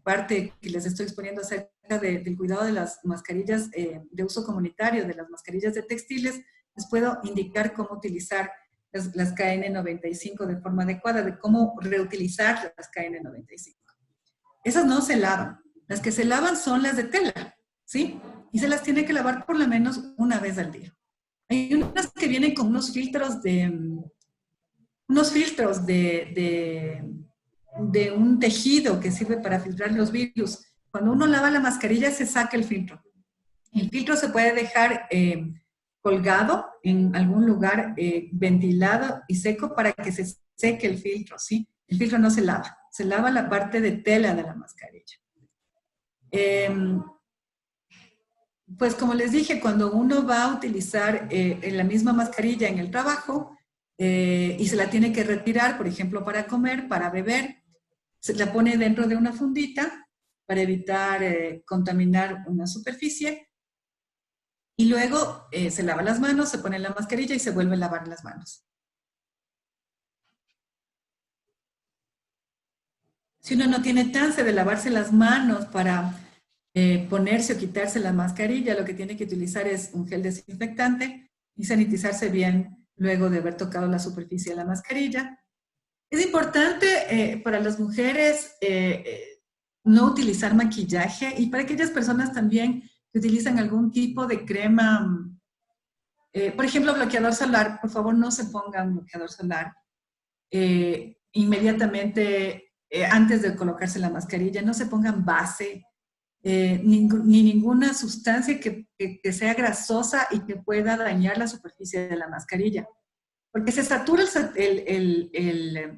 parte que les estoy exponiendo acerca del cuidado de las mascarillas de uso comunitario, de las mascarillas de textiles, les puedo indicar cómo utilizar las KN95 de forma adecuada, de cómo reutilizar las KN95. Esas no se lavan. Las que se lavan son las de tela, ¿sí? Y se las tiene que lavar por lo menos una vez al día. Hay unas que vienen con unos filtros de un tejido que sirve para filtrar los virus. Cuando uno lava la mascarilla se saca el filtro. El filtro se puede dejar colgado en algún lugar ventilado y seco para que se seque el filtro, ¿sí? El filtro no se lava la parte de tela de la mascarilla. Pues como les dije, cuando uno va a utilizar la misma mascarilla en el trabajo y se la tiene que retirar, por ejemplo, para comer, para beber, se la pone dentro de una fundita para evitar contaminar una superficie y luego se lava las manos, se pone la mascarilla y se vuelve a lavar las manos. Si uno no tiene chance de lavarse las manos para ponerse o quitarse la mascarilla, lo que tiene que utilizar es un gel desinfectante y sanitizarse bien luego de haber tocado la superficie de la mascarilla. Es importante para las mujeres no utilizar maquillaje y para aquellas personas también que utilizan algún tipo de crema, por ejemplo, bloqueador solar, por favor no se pongan bloqueador solar inmediatamente antes de colocarse la mascarilla, no se pongan base, ni ninguna sustancia que sea grasosa y que pueda dañar la superficie de la mascarilla. Porque se satura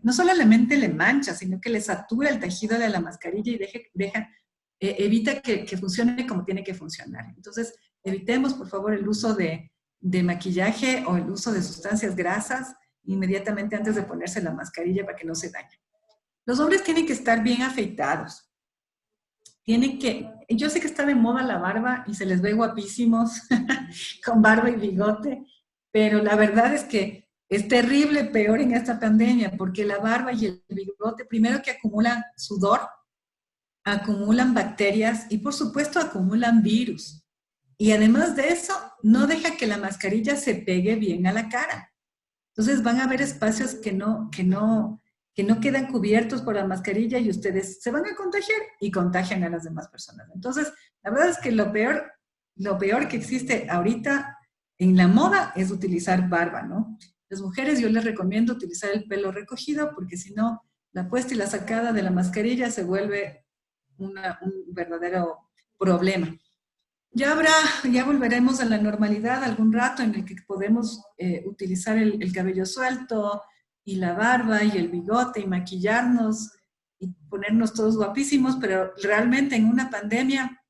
no solamente le mancha, sino que le satura el tejido de la mascarilla y evita que funcione como tiene que funcionar. Entonces, evitemos, por favor, el uso de maquillaje o el uso de sustancias grasas inmediatamente antes de ponerse la mascarilla para que no se dañe. Los hombres tienen que estar bien afeitados. Yo sé que está de moda la barba y se les ve guapísimos con barba y bigote, pero la verdad es que es terrible, peor en esta pandemia, porque la barba y el bigote, primero que acumulan sudor, acumulan bacterias y por supuesto acumulan virus. Y además de eso, no deja que la mascarilla se pegue bien a la cara. Entonces van a haber espacios que no quedan cubiertos por la mascarilla y ustedes se van a contagiar y contagian a las demás personas. Entonces, la verdad es que lo peor que existe ahorita en la moda es utilizar barba, ¿no? Las mujeres yo les recomiendo utilizar el pelo recogido porque si no, la puesta y la sacada de la mascarilla se vuelve un verdadero problema. Ya volveremos a la normalidad algún rato en el que podemos utilizar el cabello suelto y la barba y el bigote y maquillarnos y ponernos todos guapísimos, pero realmente en una pandemia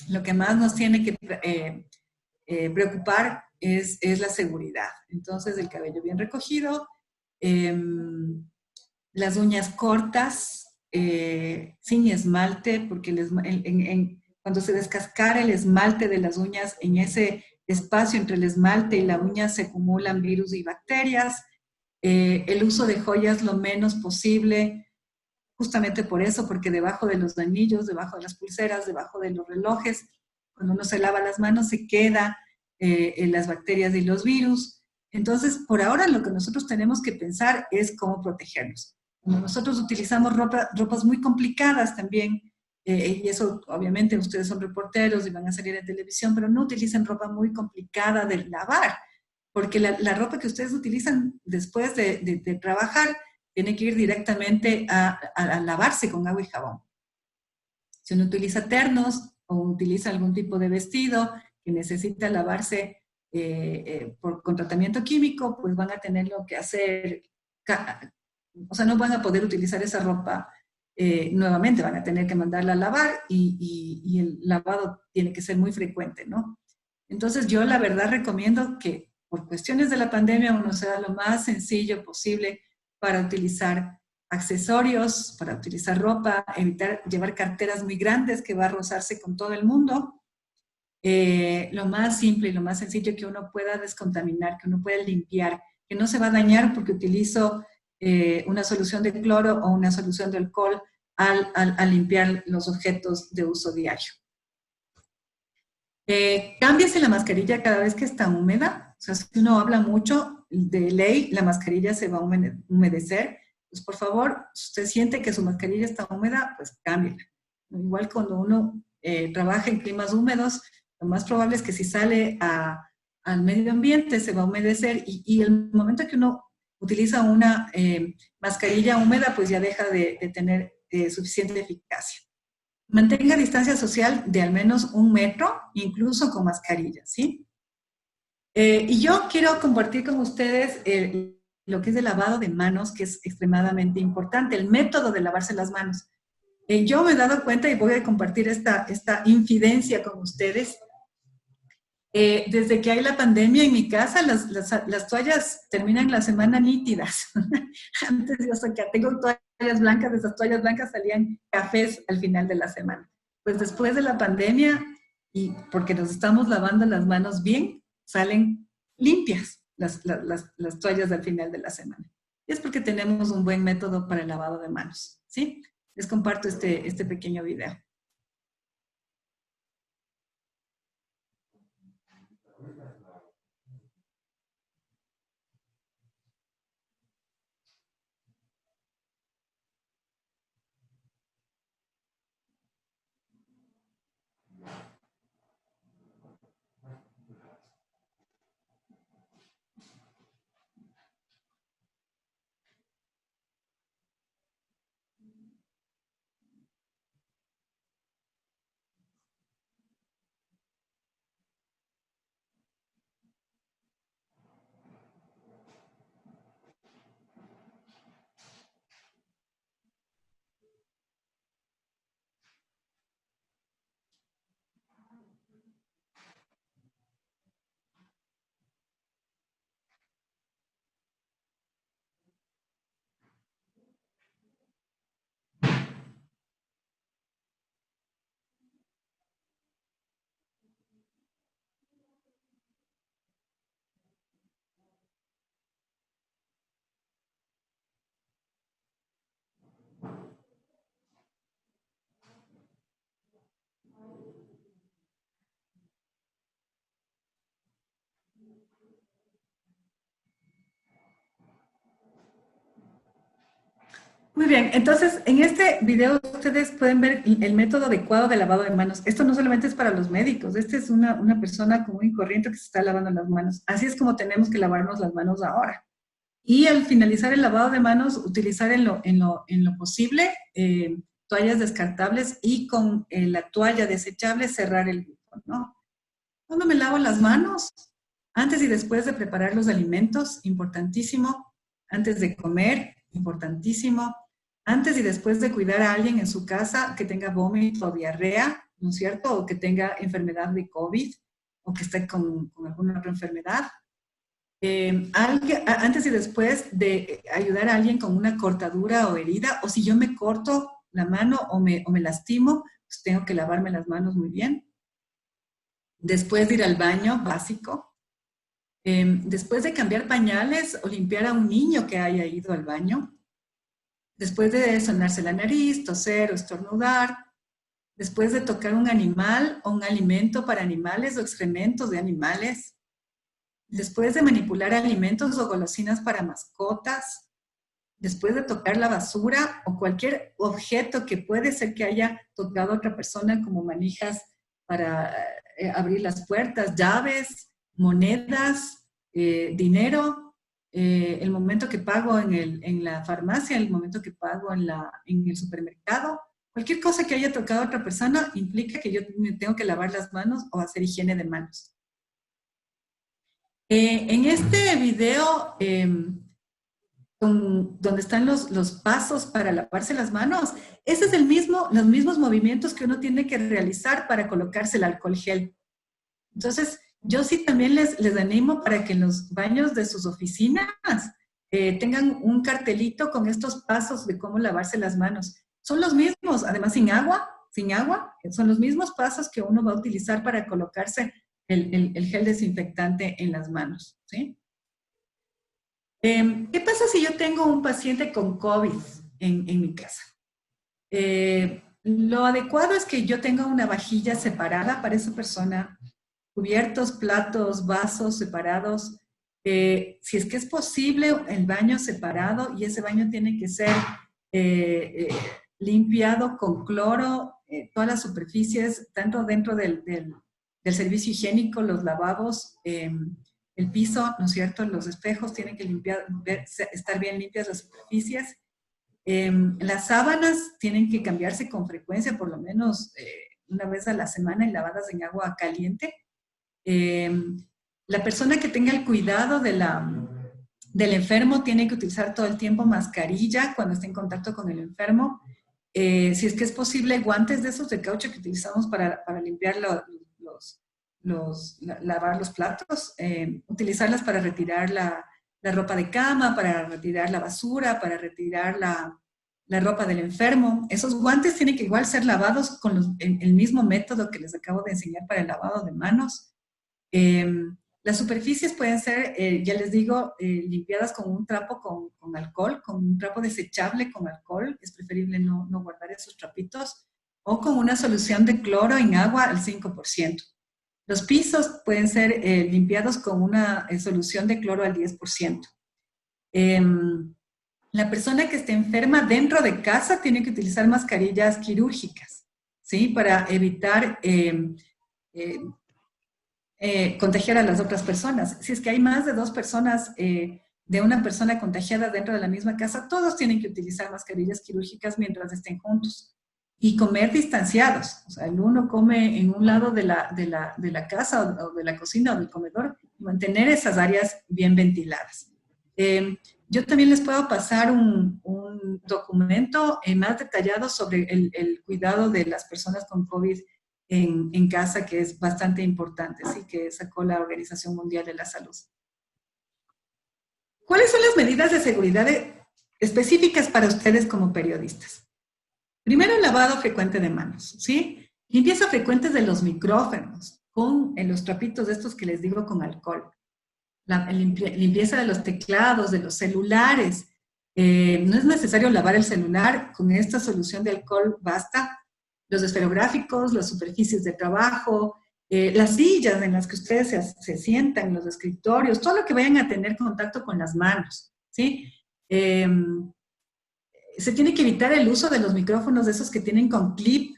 lo que más nos tiene que preocupar es la seguridad. Entonces el cabello bien recogido, las uñas cortas, sin esmalte, porque cuando se descascara el esmalte de las uñas, en ese espacio entre el esmalte y la uña se acumulan virus y bacterias. El uso de joyas lo menos posible. justamente por eso, porque debajo de los anillos, debajo de las pulseras, debajo de los relojes, cuando uno se lava las manos se queda las bacterias y los virus. Entonces, por ahora lo que nosotros tenemos que pensar es cómo protegernos. Cuando nosotros utilizamos ropas muy complicadas también, y eso obviamente ustedes son reporteros y van a salir en televisión, pero no utilicen ropa muy complicada de lavar, porque la ropa que ustedes utilizan después de trabajar tiene que ir directamente a lavarse con agua y jabón. Si uno utiliza ternos o utiliza algún tipo de vestido que necesita lavarse con tratamiento químico, pues van a tenerlo que hacer, o sea, no van a poder utilizar esa ropa nuevamente, van a tener que mandarla a lavar y el lavado tiene que ser muy frecuente, ¿no? Entonces yo la verdad recomiendo que por cuestiones de la pandemia uno sea lo más sencillo posible para utilizar accesorios, para utilizar ropa, evitar llevar carteras muy grandes que va a rozarse con todo el mundo. Lo más simple y lo más sencillo que uno pueda descontaminar, que uno pueda limpiar, que no se va a dañar porque utilizo una solución de cloro o una solución de alcohol al limpiar los objetos de uso diario. Cámbiese la mascarilla cada vez que está húmeda. O sea, si uno habla mucho, de ley, la mascarilla se va a humedecer. Pues por favor, si usted siente que su mascarilla está húmeda, pues cámbiela. Igual cuando uno trabaja en climas húmedos, lo más probable es que si sale al medio ambiente se va a humedecer y el momento que uno utiliza una mascarilla húmeda, pues ya deja de tener suficiente eficacia. Mantenga distancia social de al menos 1 metro, incluso con mascarilla, ¿sí? Y yo quiero compartir con ustedes lo que es el lavado de manos, que es extremadamente importante, el método de lavarse las manos. Yo me he dado cuenta y voy a compartir esta infidencia con ustedes. Desde que hay la pandemia en mi casa, las toallas terminan la semana nítidas. Antes yo saqué, tengo toallas blancas, de esas toallas blancas salían cafés al final de la semana. Pues después de la pandemia, y porque nos estamos lavando las manos bien, salen limpias las toallas al final de la semana. Y es porque tenemos un buen método para el lavado de manos, ¿sí? Les comparto este pequeño video. Muy bien, entonces en este video ustedes pueden ver el método adecuado de lavado de manos. Esto no solamente es para los médicos, este es una persona común y corriente que se está lavando las manos. Así es como tenemos que lavarnos las manos ahora. Y al finalizar el lavado de manos, utilizar en lo posible toallas descartables y con la toalla desechable cerrar el grifo, ¿no? ¿Cuándo me lavo las manos? Antes y después de preparar los alimentos, importantísimo. Antes de comer, importantísimo. Antes y después de cuidar a alguien en su casa que tenga vómito o diarrea, ¿no es cierto? O que tenga enfermedad de COVID o que esté con alguna otra enfermedad. Antes y después de ayudar a alguien con una cortadura o herida, o si yo me corto la mano o me lastimo, pues tengo que lavarme las manos muy bien. Después de ir al baño, básico. Después de cambiar pañales o limpiar a un niño que haya ido al baño. después de sonarse la nariz, toser o estornudar, después de tocar un animal o un alimento para animales o excrementos de animales, después de manipular alimentos o golosinas para mascotas, después de tocar la basura o cualquier objeto que puede ser que haya tocado a otra persona, como manijas para abrir las puertas, llaves, monedas, dinero, el momento que pago en la farmacia, el momento que pago en el supermercado. Cualquier cosa que haya tocado a otra persona implica que yo me tengo que lavar las manos o hacer higiene de manos. En este video, donde están los pasos para lavarse las manos, ese es los mismos movimientos que uno tiene que realizar para colocarse el alcohol gel. Entonces, yo sí también les animo para que en los baños de sus oficinas tengan un cartelito con estos pasos de cómo lavarse las manos. Son los mismos, además sin agua, son los mismos pasos que uno va a utilizar para colocarse el gel desinfectante en las manos, ¿sí? ¿Qué pasa si yo tengo un paciente con COVID en mi casa? Lo adecuado es que yo tenga una vajilla separada para esa persona, cubiertos, platos, vasos separados. Si es que es posible, el baño separado, y ese baño tiene que ser limpiado con cloro, todas las superficies, tanto dentro del servicio higiénico, los lavabos, el piso, ¿no es cierto? Los espejos tienen que estar bien limpias las superficies. Las sábanas tienen que cambiarse con frecuencia, por lo menos una vez a la semana, y lavadas en agua caliente. La persona que tenga el cuidado del enfermo tiene que utilizar todo el tiempo mascarilla cuando esté en contacto con el enfermo. Si es que es posible, guantes de esos de caucho que utilizamos para limpiar lavar los platos, utilizarlas para retirar la ropa de cama, para retirar la basura, para retirar la ropa del enfermo. Esos guantes tienen que igual ser lavados con el mismo método que les acabo de enseñar para el lavado de manos. Las superficies pueden ser, ya les digo, limpiadas con un trapo con alcohol, con un trapo desechable con alcohol. Es preferible no guardar esos trapitos, o con una solución de cloro en agua al 5%. Los pisos pueden ser limpiados con una solución de cloro al 10%. La persona que esté enferma dentro de casa tiene que utilizar mascarillas quirúrgicas, ¿sí? Para evitar contagiar a las otras personas. Si es que hay más de 2 personas, de una persona contagiada dentro de la misma casa, todos tienen que utilizar mascarillas quirúrgicas mientras estén juntos. Y comer distanciados. O sea, el uno come en un lado de la casa o de la cocina o del comedor, y mantener esas áreas bien ventiladas. Yo también les puedo pasar un documento más detallado sobre el cuidado de las personas con COVID en casa, que es bastante importante, ¿sí? Que sacó la Organización Mundial de la Salud. ¿Cuáles son las medidas de seguridad específicas para ustedes como periodistas? Primero, el lavado frecuente de manos, ¿sí? Limpieza frecuente de los micrófonos con los trapitos estos que les digo con alcohol. La limpieza de los teclados, de los celulares. No es necesario lavar el celular, con esta solución de alcohol basta. Los esferográficos, las superficies de trabajo, las sillas en las que ustedes se sientan, los escritorios, todo lo que vayan a tener contacto con las manos, ¿sí? Se tiene que evitar el uso de los micrófonos de esos que tienen con clip,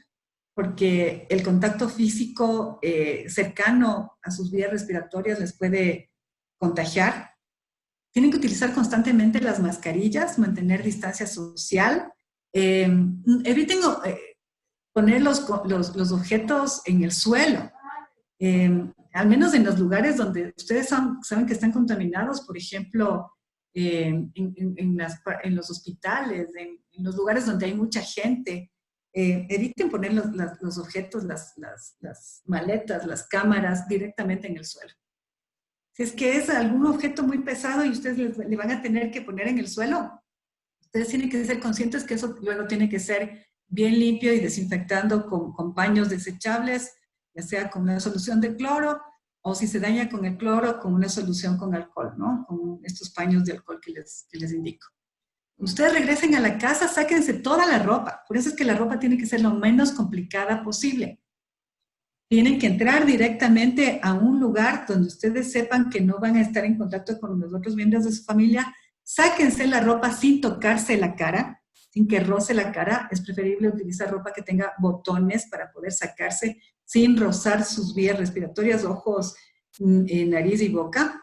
porque el contacto físico cercano a sus vías respiratorias les puede contagiar. Tienen que utilizar constantemente las mascarillas, mantener distancia social. Eviten poner los objetos en el suelo. Al menos en los lugares donde ustedes saben que están contaminados, por ejemplo, en los hospitales, en los lugares donde hay mucha gente, eviten poner los objetos, las maletas, las cámaras directamente en el suelo. Si es que es algún objeto muy pesado y ustedes le van a tener que poner en el suelo, ustedes tienen que ser conscientes que eso luego tiene que ser bien limpio y desinfectando con paños desechables, ya sea con una solución de cloro, o si se daña con el cloro, con una solución con alcohol, ¿no? Con estos paños de alcohol que les indico. Ustedes regresen a la casa, sáquense toda la ropa. Por eso es que la ropa tiene que ser lo menos complicada posible. Tienen que entrar directamente a un lugar donde ustedes sepan que no van a estar en contacto con los otros miembros de su familia. Sáquense la ropa sin tocarse la cara, sin que roce la cara. Es preferible utilizar ropa que tenga botones para poder sacarse sin rozar sus vías respiratorias, ojos, nariz y boca.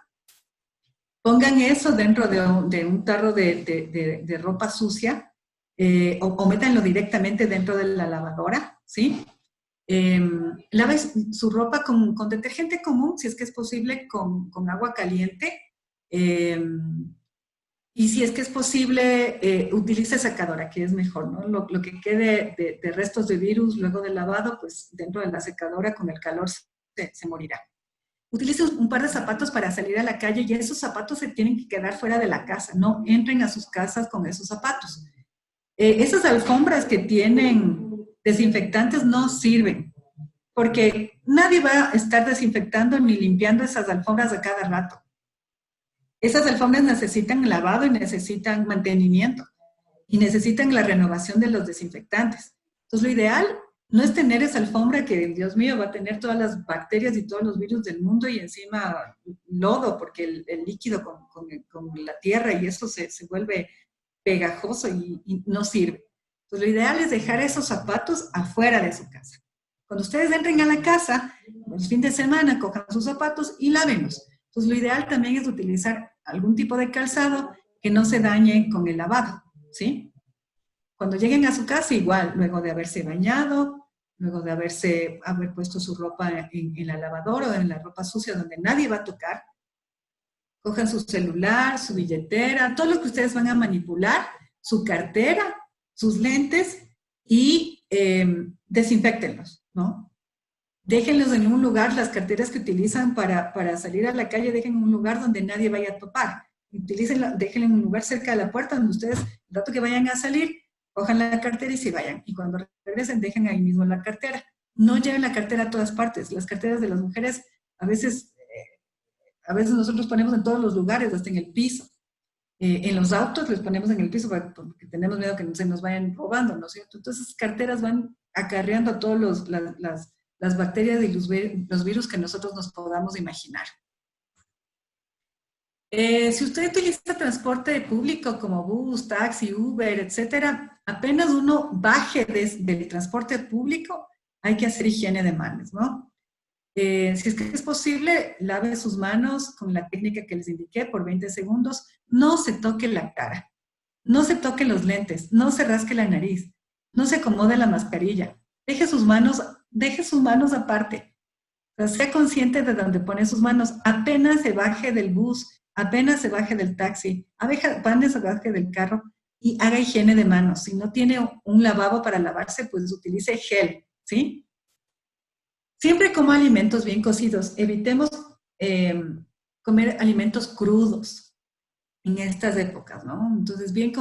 Pongan eso dentro de un tarro de ropa sucia o métanlo directamente dentro de la lavadora, ¿sí? Lave su ropa con detergente común, si es que es posible, con agua caliente. Y si es que es posible, utilice secadora, que es mejor, ¿no? Lo que quede de restos de virus luego del lavado, pues dentro de la secadora con el calor se morirá. Utilice un par de zapatos para salir a la calle y esos zapatos se tienen que quedar fuera de la casa. No entren a sus casas con esos zapatos. Esas alfombras que tienen desinfectantes no sirven porque nadie va a estar desinfectando ni limpiando esas alfombras a cada rato. Esas alfombras necesitan lavado y necesitan mantenimiento y necesitan la renovación de los desinfectantes. Entonces, lo ideal no es tener esa alfombra que, Dios mío, va a tener todas las bacterias y todos los virus del mundo y encima lodo, porque el líquido con la tierra y eso se vuelve pegajoso y no sirve. Entonces, lo ideal es dejar esos zapatos afuera de su casa. Cuando ustedes entren a la casa, los fines de semana, cojan sus zapatos y lávenlos. Entonces, lo ideal también es utilizar algún tipo de calzado que no se dañe con el lavado, ¿sí? Cuando lleguen a su casa, igual, luego de haberse bañado, luego de haber puesto su ropa en la lavadora o en la ropa sucia donde nadie va a tocar, cojan su celular, su billetera, todo lo que ustedes van a manipular, su cartera, sus lentes y desinféctenlos, ¿no? Déjenlos en un lugar, las carteras que utilizan para salir a la calle, dejen en un lugar donde nadie vaya a topar. Déjenla en un lugar cerca de la puerta donde ustedes, el rato que vayan a salir, cojan la cartera y se vayan. Y cuando regresen, dejen ahí mismo la cartera. No lleven la cartera a todas partes. Las carteras de las mujeres, a veces nosotros ponemos en todos los lugares, hasta en el piso. En los autos les ponemos en el piso porque tenemos miedo que se nos vayan robando, ¿no es cierto? Entonces, esas carteras van acarreando a todas las bacterias y los virus que nosotros nos podamos imaginar. Si usted utiliza transporte público como bus, taxi, Uber, etcétera, apenas uno baje del transporte público, hay que hacer higiene de manos, ¿no? Si es que es posible, lave sus manos con la técnica que les indiqué por 20 segundos. No se toque la cara, no se toque los lentes, no se rasque la nariz, no se acomode la mascarilla. Deje sus manos aparte. O sea, sea consciente de dónde pone sus manos. Apenas se baje del bus, apenas se baje del taxi, apenas se baje del carro y haga higiene de manos. Si no tiene un lavabo para lavarse, pues utilice gel, ¿sí? Siempre como alimentos bien cocidos. Evitemos comer alimentos crudos en estas épocas, ¿no? Entonces, bien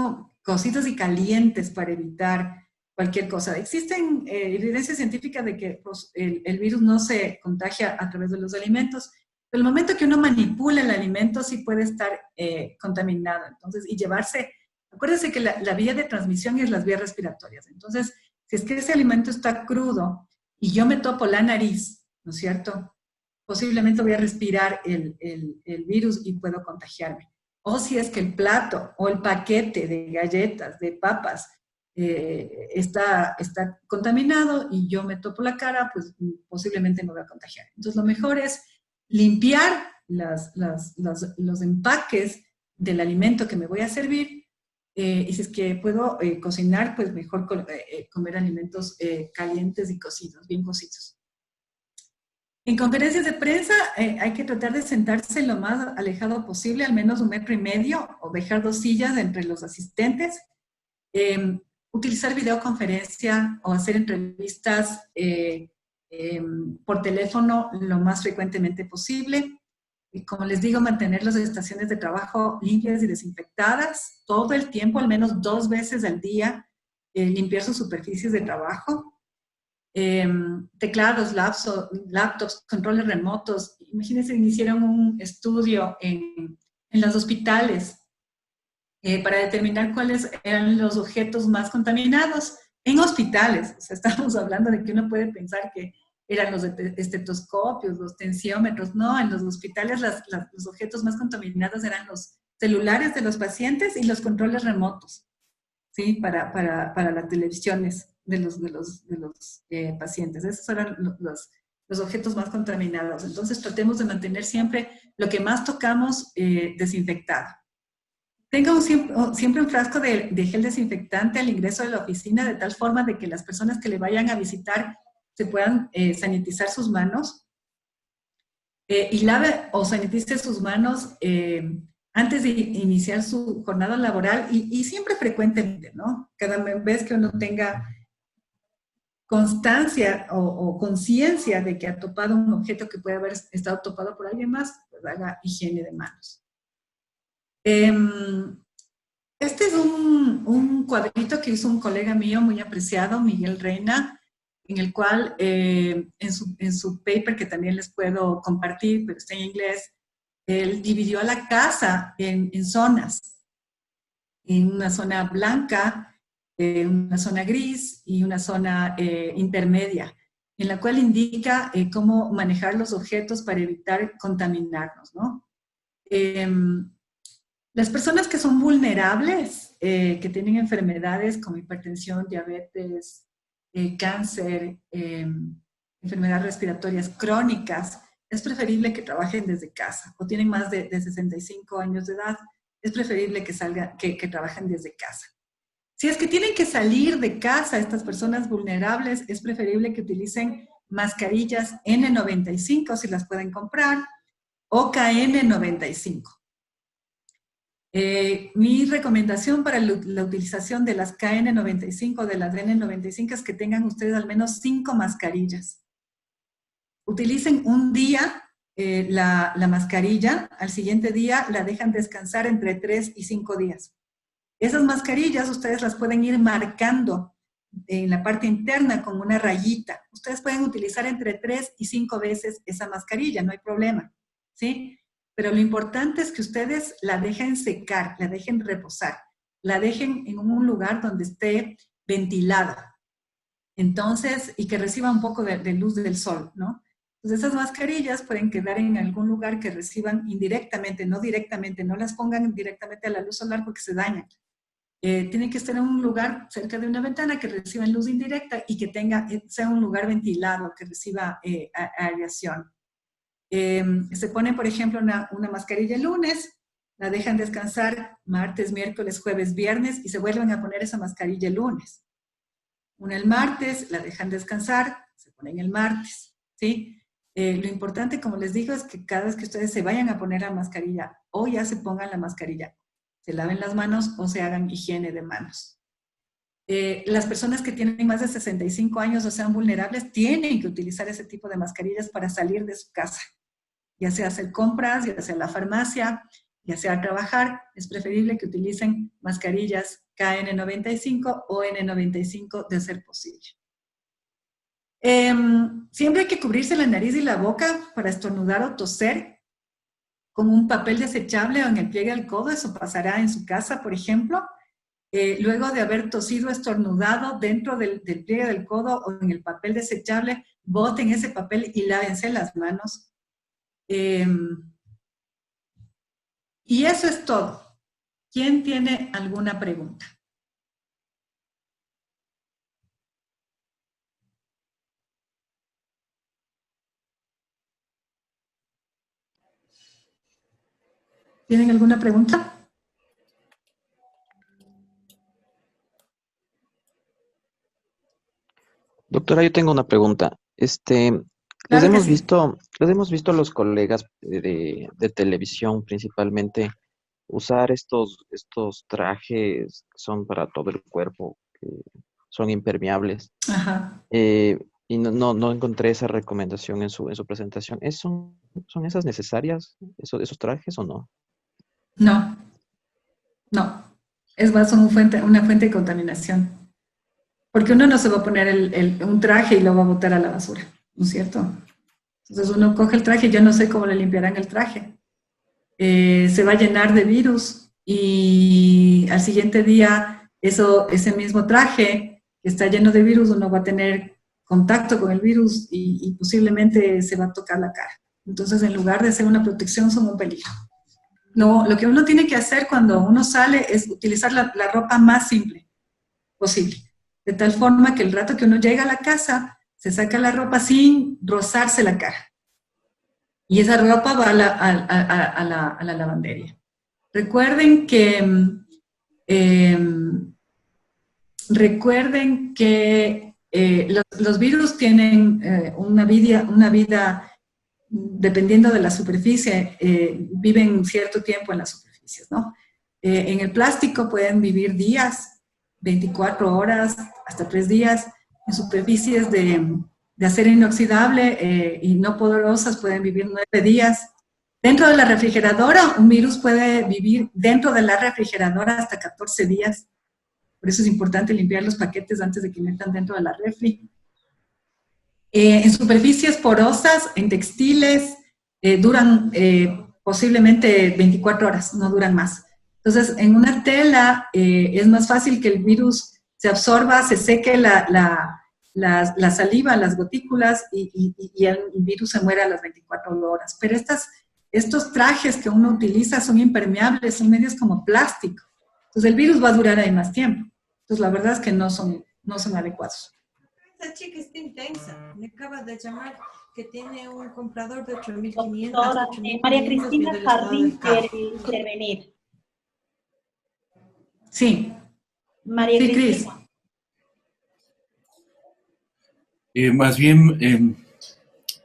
cocidos y calientes para evitar cualquier cosa. Existen evidencias científicas de que pues, el virus no se contagia a través de los alimentos. Pero el momento que uno manipula el alimento sí puede estar contaminado. Entonces, y llevarse, acuérdense que la vía de transmisión es las vías respiratorias. Entonces, si es que ese alimento está crudo y yo me topo la nariz, ¿no es cierto? Posiblemente voy a respirar el virus y puedo contagiarme. O si es que el plato o el paquete de galletas, de papas, está contaminado y yo me topo la cara, pues posiblemente me voy a contagiar. Entonces, lo mejor es limpiar los empaques del alimento que me voy a servir y si es que puedo cocinar, pues mejor comer alimentos calientes y cocidos, bien cocidos. En conferencias de prensa hay que tratar de sentarse lo más alejado posible, al menos 1,5 metros, o dejar 2 sillas entre los asistentes. Utilizar videoconferencia o hacer entrevistas por teléfono lo más frecuentemente posible. Y como les digo, mantener las estaciones de trabajo limpias y desinfectadas todo el tiempo, al menos 2 veces al día, limpiar sus superficies de trabajo. Teclados, laptops, controles remotos. Imagínense que hicieron un estudio en los hospitales para determinar cuáles eran los objetos más contaminados en hospitales. O sea, estamos hablando de que uno puede pensar que eran los estetoscopios, los tensiómetros. No, en los hospitales los objetos más contaminados eran los celulares de los pacientes y los controles remotos, ¿sí? Para las televisiones de los pacientes. Esos eran los objetos más contaminados. Entonces, tratemos de mantener siempre lo que más tocamos desinfectado. Tenga siempre un frasco de gel desinfectante al ingreso de la oficina, de tal forma de que las personas que le vayan a visitar se puedan sanitizar sus manos. Y lave o sanitice sus manos antes de iniciar su jornada laboral y siempre frecuentemente, ¿no? Cada vez que uno tenga constancia o conciencia de que ha topado un objeto que puede haber estado topado por alguien más, pues haga higiene de manos. Este es un cuadrito que hizo un colega mío muy apreciado, Miguel Reina, en el cual en su paper, que también les puedo compartir, pero está en inglés, él dividió a la casa en zonas, en una zona blanca, una zona gris y una zona intermedia, en la cual indica cómo manejar los objetos para evitar contaminarnos, ¿no? Las personas que son vulnerables, que tienen enfermedades como hipertensión, diabetes, cáncer, enfermedades respiratorias crónicas, es preferible que trabajen desde casa, o tienen más de 65 años de edad, es preferible que trabajen desde casa. Si es que tienen que salir de casa estas personas vulnerables, es preferible que utilicen mascarillas N95 si las pueden comprar, o KN95. Mi recomendación para la utilización de las KN95, de las N95, es que tengan ustedes al menos 5 mascarillas. Utilicen un día la mascarilla, al siguiente día la dejan descansar entre 3 y 5 días. Esas mascarillas ustedes las pueden ir marcando en la parte interna con una rayita. Ustedes pueden utilizar entre 3 y 5 veces esa mascarilla, no hay problema, ¿sí? Pero lo importante es que ustedes la dejen secar, la dejen reposar, la dejen en un lugar donde esté ventilada. Entonces, y que reciba un poco de luz del sol, ¿no? Entonces, esas mascarillas pueden quedar en algún lugar que reciban indirectamente, no directamente, no las pongan directamente a la luz solar porque se dañan. Tienen que estar en un lugar cerca de una ventana que reciba luz indirecta y que sea un lugar ventilado, que reciba aireación. Se ponen, por ejemplo, una mascarilla el lunes, la dejan descansar martes, miércoles, jueves, viernes y se vuelven a poner esa mascarilla el lunes. Una el martes, la dejan descansar, se ponen el martes, ¿sí? Lo importante, como les digo, es que cada vez que ustedes se vayan a poner la mascarilla o ya se pongan la mascarilla, se laven las manos o se hagan higiene de manos. Las personas que tienen más de 65 años o sean vulnerables tienen que utilizar ese tipo de mascarillas para salir de su casa. Ya sea hacer compras, ya sea a la farmacia, ya sea a trabajar, es preferible que utilicen mascarillas KN95 o N95 de ser posible. Siempre hay que cubrirse la nariz y la boca para estornudar o toser con un papel desechable o en el pliegue del codo. Eso pasará en su casa, por ejemplo. Luego de haber tosido, estornudado dentro del pliegue del codo o en el papel desechable, boten ese papel y lávense las manos. Y eso es todo. ¿Quién tiene alguna pregunta? ¿Tienen alguna pregunta? Doctora, yo tengo una pregunta. Les Claro que hemos sí. visto a los colegas de televisión principalmente usar estos trajes que son para todo el cuerpo, que son impermeables. Ajá. Y no encontré esa recomendación en su presentación. ¿Son esas necesarias, esos trajes o no? No, no. Es más, son una fuente de contaminación. Porque uno no se va a poner un traje y lo va a botar a la basura, ¿no es cierto? Entonces uno coge el traje, yo no sé cómo le limpiarán el traje. Se va a llenar de virus y al siguiente día ese mismo traje que está lleno de virus, uno va a tener contacto con el virus y posiblemente se va a tocar la cara. Entonces, en lugar de ser una protección, son un peligro. Lo que uno tiene que hacer cuando uno sale es utilizar la ropa más simple posible, de tal forma que el rato que uno llega a la casa, se saca la ropa sin rozarse la cara. Y esa ropa va a la lavandería. Recuerden que los virus tienen una vida, dependiendo de la superficie, viven cierto tiempo en las superficies, ¿no? En el plástico pueden vivir días, 24 horas, hasta 3 días. En superficies de acero inoxidable y no poderosas pueden vivir 9 días. Dentro de la refrigeradora, un virus puede vivir dentro de la refrigeradora hasta 14 días. Por eso es importante limpiar los paquetes antes de que metan dentro de la refri. En superficies porosas, en textiles, duran posiblemente 24 horas, no duran más. Entonces, en una tela es más fácil que el virus se absorba, se seque la saliva, las gotículas y el virus se muera a las 24 horas. Pero estos trajes que uno utiliza son impermeables, son medios como plástico. Entonces, el virus va a durar ahí más tiempo. Entonces, la verdad es que no son adecuados. Esta chica está intensa. Me acaba de llamar que tiene un comprador de 8.500. Doctora, María Cristina Jardín quiere intervenir. Sí. María Sí, Cristina. Más bien,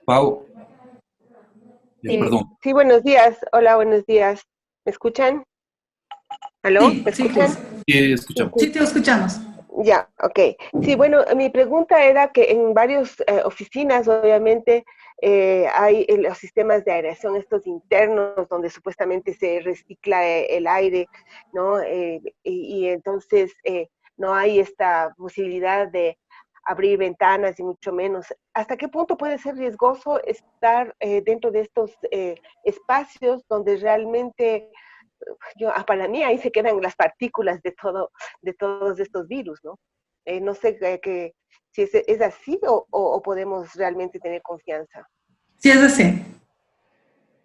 Pau, perdón. Sí, buenos días. Hola, buenos días. ¿Me escuchan? ¿Aló? Sí, ¿Me escuchan? Sí, escuchamos. Sí, te escuchamos. Ya, ok. Sí, bueno, mi pregunta era que en varias oficinas, obviamente, hay los sistemas de aireación, estos internos, donde supuestamente se recicla el aire, ¿no? Y entonces no hay esta posibilidad de abrir ventanas y mucho menos. ¿Hasta qué punto puede ser riesgoso estar dentro de estos espacios donde realmente, para mí ahí se quedan las partículas de todos estos virus, ¿no? No sé si es así o podemos realmente tener confianza. Sí, es así.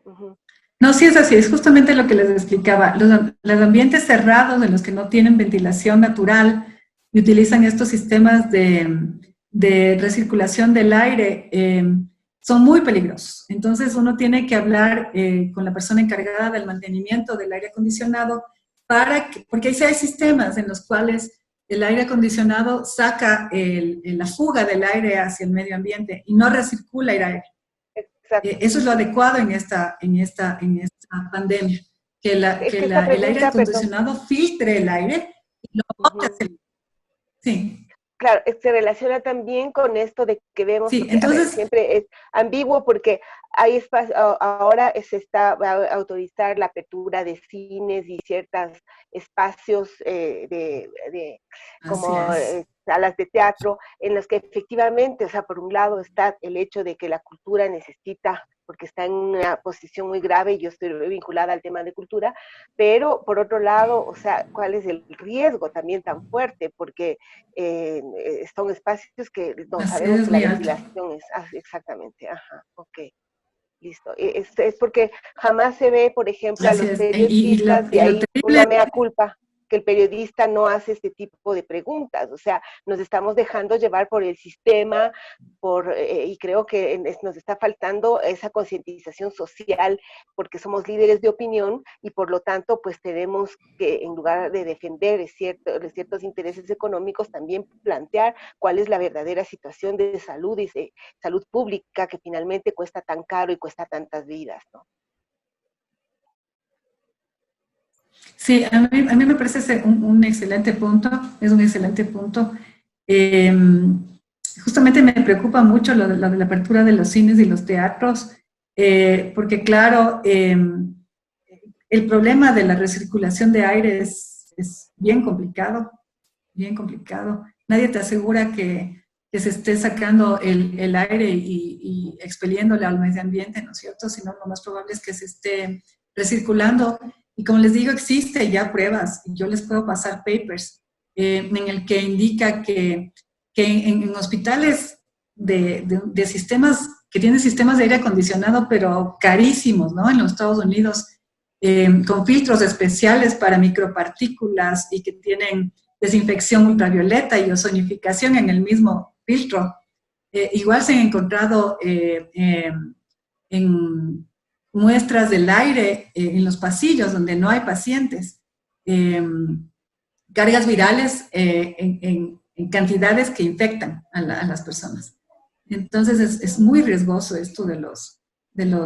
Uh-huh. No, sí es así, es justamente lo que les explicaba. Los ambientes cerrados en los que no tienen ventilación natural y utilizan estos sistemas de recirculación del aire son muy peligrosos. Entonces uno tiene que hablar con la persona encargada del mantenimiento del aire acondicionado porque ahí sí hay sistemas en los cuales el aire acondicionado saca la fuga del aire hacia el medio ambiente y no recircula el aire. Eso es lo adecuado en esta pandemia, que el aire acondicionado filtre el aire y lo bote hacia el... Sí. Claro, se relaciona también con esto de que vemos, sí, porque, entonces, siempre es ambiguo porque hay espacio, ahora se va a autorizar la apertura de cines y ciertos espacios como salas de teatro, en los que efectivamente, o sea, por un lado está el hecho de que la cultura necesita, porque está en una posición muy grave, y yo estoy vinculada al tema de cultura, pero por otro lado, o sea, ¿cuál es el riesgo también tan fuerte? Porque son espacios que no sabemos que la ventilación es exactamente, ajá, ok, listo. Es porque jamás se ve, por ejemplo, a los periodistas y hay una mea culpa que el periodista no hace este tipo de preguntas, o sea, nos estamos dejando llevar por el sistema, y creo que nos está faltando esa concientización social, porque somos líderes de opinión y por lo tanto, pues tenemos que, en lugar de defender ciertos intereses económicos, también plantear cuál es la verdadera situación de salud y de salud pública que finalmente cuesta tan caro y cuesta tantas vidas, ¿no? Sí, a mí me parece un excelente punto, es un excelente punto. Justamente me preocupa mucho lo de la apertura de los cines y los teatros, porque claro, el problema de la recirculación de aire es bien complicado, bien complicado. Nadie te asegura que se esté sacando el aire y expeliéndole al medio ambiente, ¿no es cierto? Sino lo más probable es que se esté recirculando. Y como les digo, existe ya pruebas, yo les puedo pasar papers, en el que indica que en hospitales de sistemas, que tienen sistemas de aire acondicionado, pero carísimos, ¿no? En los Estados Unidos, con filtros especiales para micropartículas y que tienen desinfección ultravioleta y ozonificación en el mismo filtro. Igual se han encontrado en muestras del aire en los pasillos donde no hay pacientes, cargas virales en cantidades que infectan a las personas. Entonces es muy riesgoso esto de los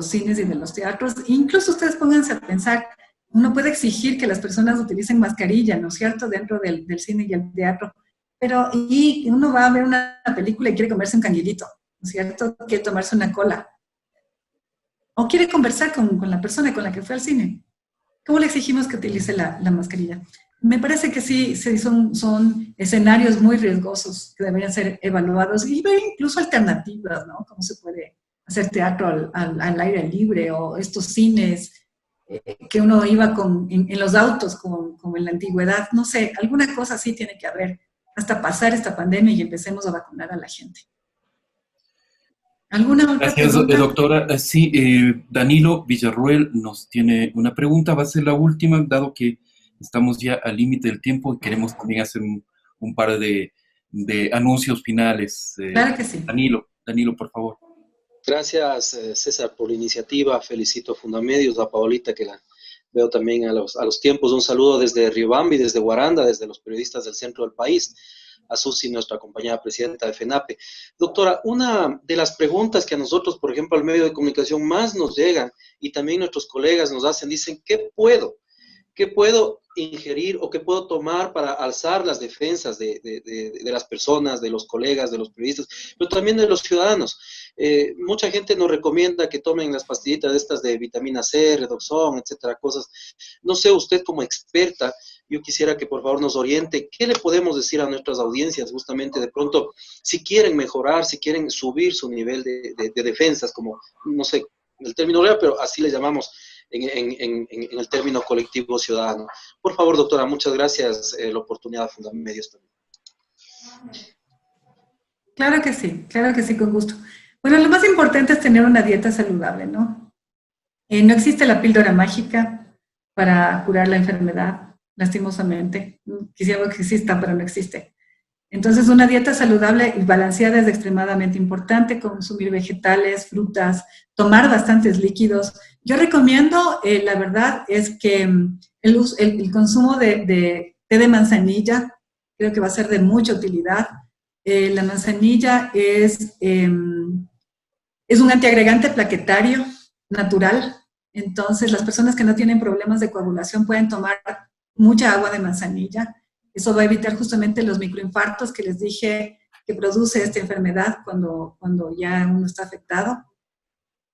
cines y de los teatros. Incluso ustedes pónganse a pensar, uno puede exigir que las personas utilicen mascarilla, ¿no es cierto?, dentro del cine y el teatro, pero y uno va a ver una película y quiere comerse un canguilito, ¿no es cierto?, quiere tomarse una cola, o quiere conversar con la persona con la que fue al cine. ¿Cómo le exigimos que utilice la mascarilla? Me parece que sí son escenarios muy riesgosos que deberían ser evaluados y ver incluso alternativas, ¿no? Cómo se puede hacer teatro al aire libre, o estos cines que uno iba en los autos como en la antigüedad. No sé, alguna cosa sí tiene que haber hasta pasar esta pandemia y empecemos a vacunar a la gente. ¿Alguna otra pregunta? Gracias, doctora. Sí, Danilo Villarruel nos tiene una pregunta, va a ser la última, dado que estamos ya al límite del tiempo y queremos también hacer un par de anuncios finales. Claro que sí. Danilo, por favor. Gracias, César, por la iniciativa. Felicito a Fundamedios, a Paolita, que la veo también a los tiempos. Un saludo desde Riobamba y desde Guaranda, desde los periodistas del centro del país. A Susi, nuestra compañera presidenta de FENAPE. Doctora, una de las preguntas que a nosotros, por ejemplo, al medio de comunicación más nos llegan, y también nuestros colegas nos hacen, dicen, ¿qué puedo ingerir o qué puedo tomar para alzar las defensas de las personas, de los colegas, de los periodistas, pero también de los ciudadanos? Mucha gente nos recomienda que tomen las pastillitas estas de vitamina C, Redoxón, etcétera, cosas. No sé, usted como experta, yo quisiera que por favor nos oriente, ¿qué le podemos decir a nuestras audiencias justamente de pronto, si quieren mejorar, si quieren subir su nivel de defensas, como, no sé, el término real, pero así le llamamos en el término colectivo ciudadano? Por favor, doctora, muchas gracias, la oportunidad de Fundamedios también. Claro que sí, con gusto. Bueno, lo más importante es tener una dieta saludable, ¿no? No existe la píldora mágica para curar la enfermedad, lastimosamente. Quisiera que exista, pero no existe. Entonces, una dieta saludable y balanceada es extremadamente importante. Consumir vegetales, frutas, tomar bastantes líquidos. Yo recomiendo, la verdad, es que el consumo de té de manzanilla creo que va a ser de mucha utilidad. La manzanilla es un antiagregante plaquetario natural. Entonces, las personas que no tienen problemas de coagulación pueden tomar mucha agua de manzanilla. Eso va a evitar justamente los microinfartos que les dije que produce esta enfermedad cuando ya uno está afectado.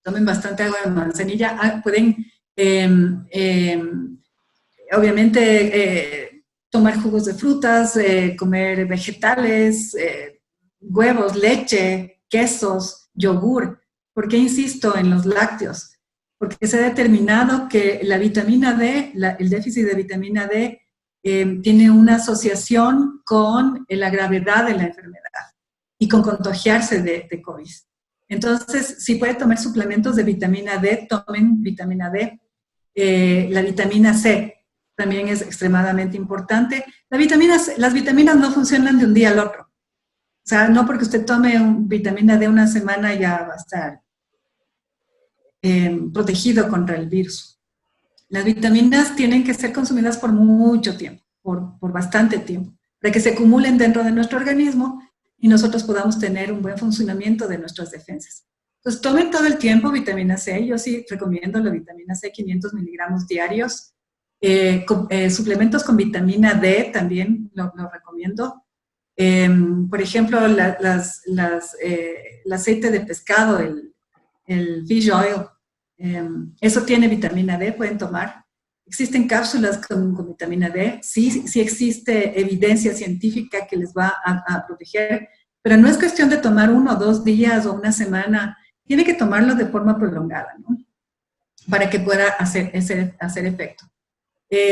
Tomen bastante agua de manzanilla. Pueden, obviamente, tomar jugos de frutas, comer vegetales, huevos, leche, quesos, yogur. ¿Por qué insisto en los lácteos? Porque se ha determinado que la vitamina D, el déficit de vitamina D, tiene una asociación con la gravedad de la enfermedad y con contagiarse de COVID. Entonces, si puede tomar suplementos de vitamina D, tomen vitamina D. La vitamina C también es extremadamente importante. Las vitaminas no funcionan de un día al otro. O sea, no porque usted tome vitamina D una semana ya va a estar protegido contra el virus. Las vitaminas tienen que ser consumidas por mucho tiempo, por bastante tiempo, para que se acumulen dentro de nuestro organismo y nosotros podamos tener un buen funcionamiento de nuestras defensas. Entonces, tomen todo el tiempo vitamina C. Yo sí recomiendo la vitamina C, 500 miligramos diarios. Suplementos con vitamina D también lo recomiendo. Por ejemplo, el aceite de pescado, el fish oil, eso tiene vitamina D, pueden tomar. Existen cápsulas con vitamina D, sí existe evidencia científica que les va a proteger, pero no es cuestión de tomar 1 o 2 días o una semana, tiene que tomarlo de forma prolongada, ¿no? Para que pueda hacer efecto.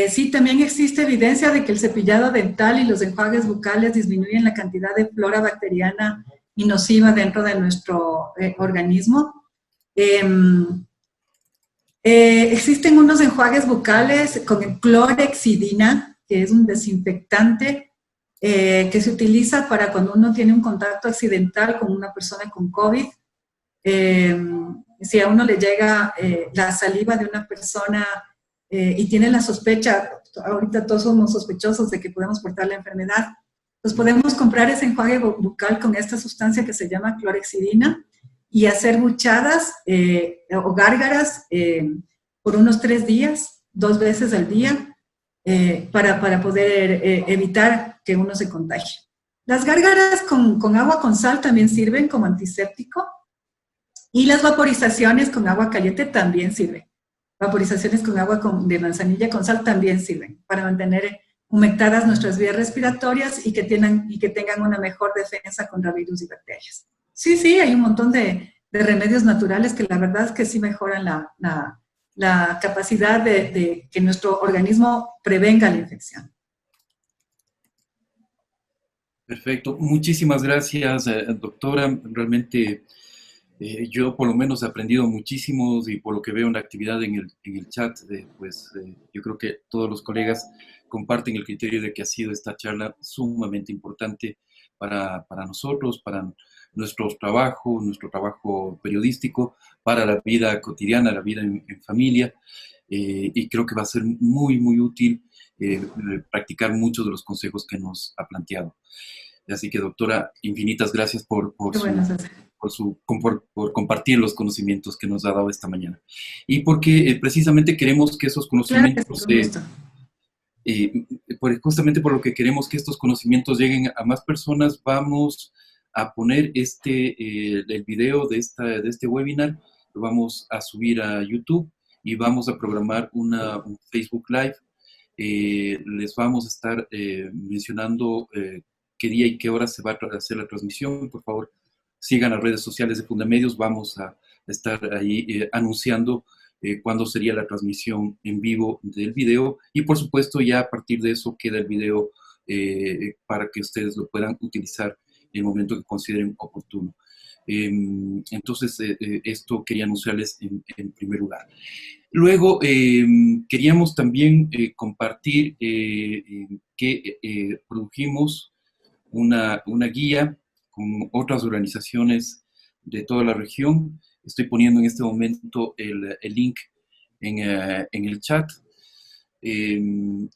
Sí, también existe evidencia de que el cepillado dental y los enjuagues bucales disminuyen la cantidad de flora bacteriana y nociva dentro de nuestro organismo. Existen unos enjuagues bucales con clorhexidina, que es un desinfectante que se utiliza para cuando uno tiene un contacto accidental con una persona con COVID. Si a uno le llega la saliva de una persona y tiene la sospecha, ahorita todos somos sospechosos de que podemos portar la enfermedad, pues podemos comprar ese enjuague bucal con esta sustancia que se llama clorhexidina y hacer buchadas o gárgaras por unos 3 días, 2 veces al día, para poder evitar que uno se contagie. Las gárgaras con agua con sal también sirven como antiséptico y las vaporizaciones con agua caliente también sirven. Vaporizaciones con agua de manzanilla con sal también sirven para mantener humectadas nuestras vías respiratorias y que tengan una mejor defensa contra virus y bacterias. Sí, hay un montón de remedios naturales que la verdad es que sí mejoran la capacidad de que nuestro organismo prevenga la infección. Perfecto. Muchísimas gracias, doctora. Realmente yo por lo menos he aprendido muchísimo y por lo que veo en la actividad en el chat, yo creo que todos los colegas comparten el criterio de que ha sido esta charla sumamente importante para nosotros, para nuestro trabajo periodístico, para la vida cotidiana, la vida en familia, y creo que va a ser muy, muy útil practicar muchos de los consejos que nos ha planteado. Así que, doctora, infinitas gracias por compartir los conocimientos que nos ha dado esta mañana. Y porque precisamente queremos que esos conocimientos, justamente por lo que queremos que estos conocimientos lleguen a más personas, vamos a poner el video de este webinar, lo vamos a subir a YouTube y vamos a programar un Facebook Live. Les vamos a estar mencionando qué día y qué hora se va a hacer la transmisión. Por favor, sigan las redes sociales de Fundamedios. Vamos a estar ahí anunciando cuándo sería la transmisión en vivo del video. Y por supuesto, ya a partir de eso queda el video para que ustedes lo puedan utilizar en el momento que consideren oportuno. Entonces, esto quería anunciarles en primer lugar. Luego, queríamos también compartir que produjimos una guía con otras organizaciones de toda la región. Estoy poniendo en este momento el link en el chat.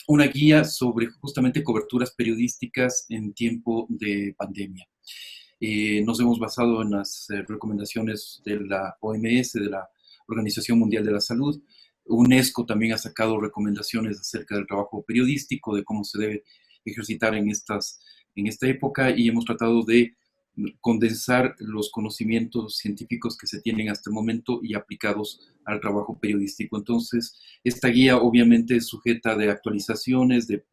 Una guía sobre justamente coberturas periodísticas en tiempo de pandemia. Nos hemos basado en las recomendaciones de la OMS, de la Organización Mundial de la Salud. UNESCO también ha sacado recomendaciones acerca del trabajo periodístico, de cómo se debe ejercitar en esta época, y hemos tratado de condensar los conocimientos científicos que se tienen hasta el momento y aplicados al trabajo periodístico. Entonces, esta guía obviamente es sujeta de actualizaciones, de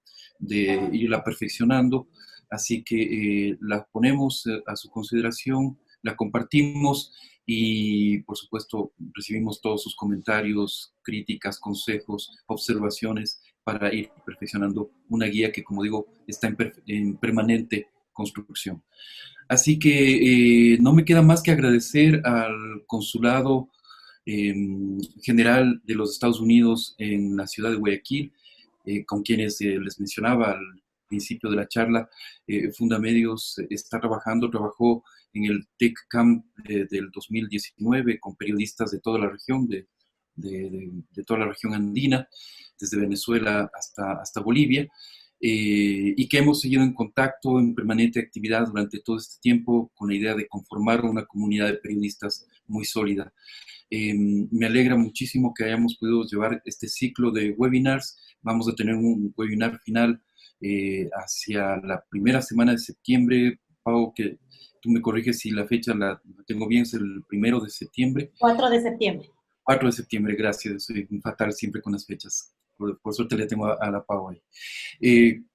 irla perfeccionando, así que la ponemos a su consideración, la compartimos y, por supuesto, recibimos todos sus comentarios, críticas, consejos, observaciones para ir perfeccionando una guía que, como digo, está en permanente construcción. Así que no me queda más que agradecer al Consulado General de los Estados Unidos en la ciudad de Guayaquil, con quienes les mencionaba al principio de la charla. Fundamedios trabajó en el Tech Camp del 2019 con periodistas de toda la región, de toda la región andina, desde Venezuela hasta Bolivia, y que hemos seguido en contacto, en permanente actividad durante todo este tiempo, con la idea de conformar una comunidad de periodistas muy sólida. Me alegra muchísimo que hayamos podido llevar este ciclo de webinars. Vamos a tener un webinar final hacia la primera semana de septiembre. Pau, que tú me corriges si la fecha la tengo bien, es el 1 de septiembre. 4 de septiembre. 4 de septiembre, gracias. Soy fatal siempre con las fechas. Por suerte le tengo a la Pau ahí.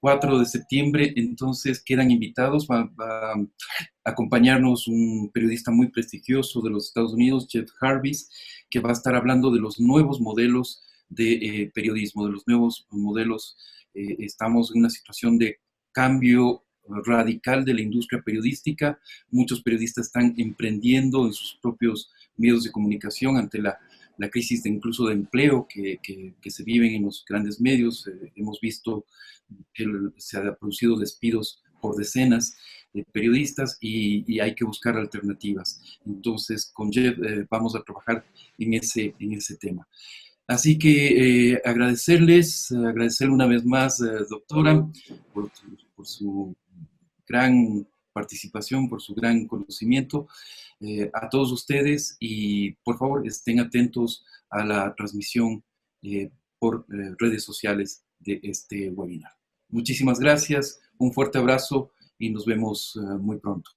4 de septiembre, entonces quedan invitados. Va a acompañarnos un periodista muy prestigioso de los Estados Unidos, Jeff Jarvis, que va a estar hablando de los nuevos modelos de periodismo, de los nuevos modelos. Estamos en una situación de cambio radical de la industria periodística. Muchos periodistas están emprendiendo en sus propios medios de comunicación ante la crisis incluso de empleo que se viven en los grandes medios. Hemos visto que se han producido despidos por decenas de periodistas y hay que buscar alternativas. Entonces, con Jeff vamos a trabajar en ese tema. Así que agradecerle una vez más, doctora, por su gran participación, por su gran conocimiento, a todos ustedes, y por favor estén atentos a la transmisión por redes sociales de este webinar. Muchísimas gracias, un fuerte abrazo y nos vemos muy pronto.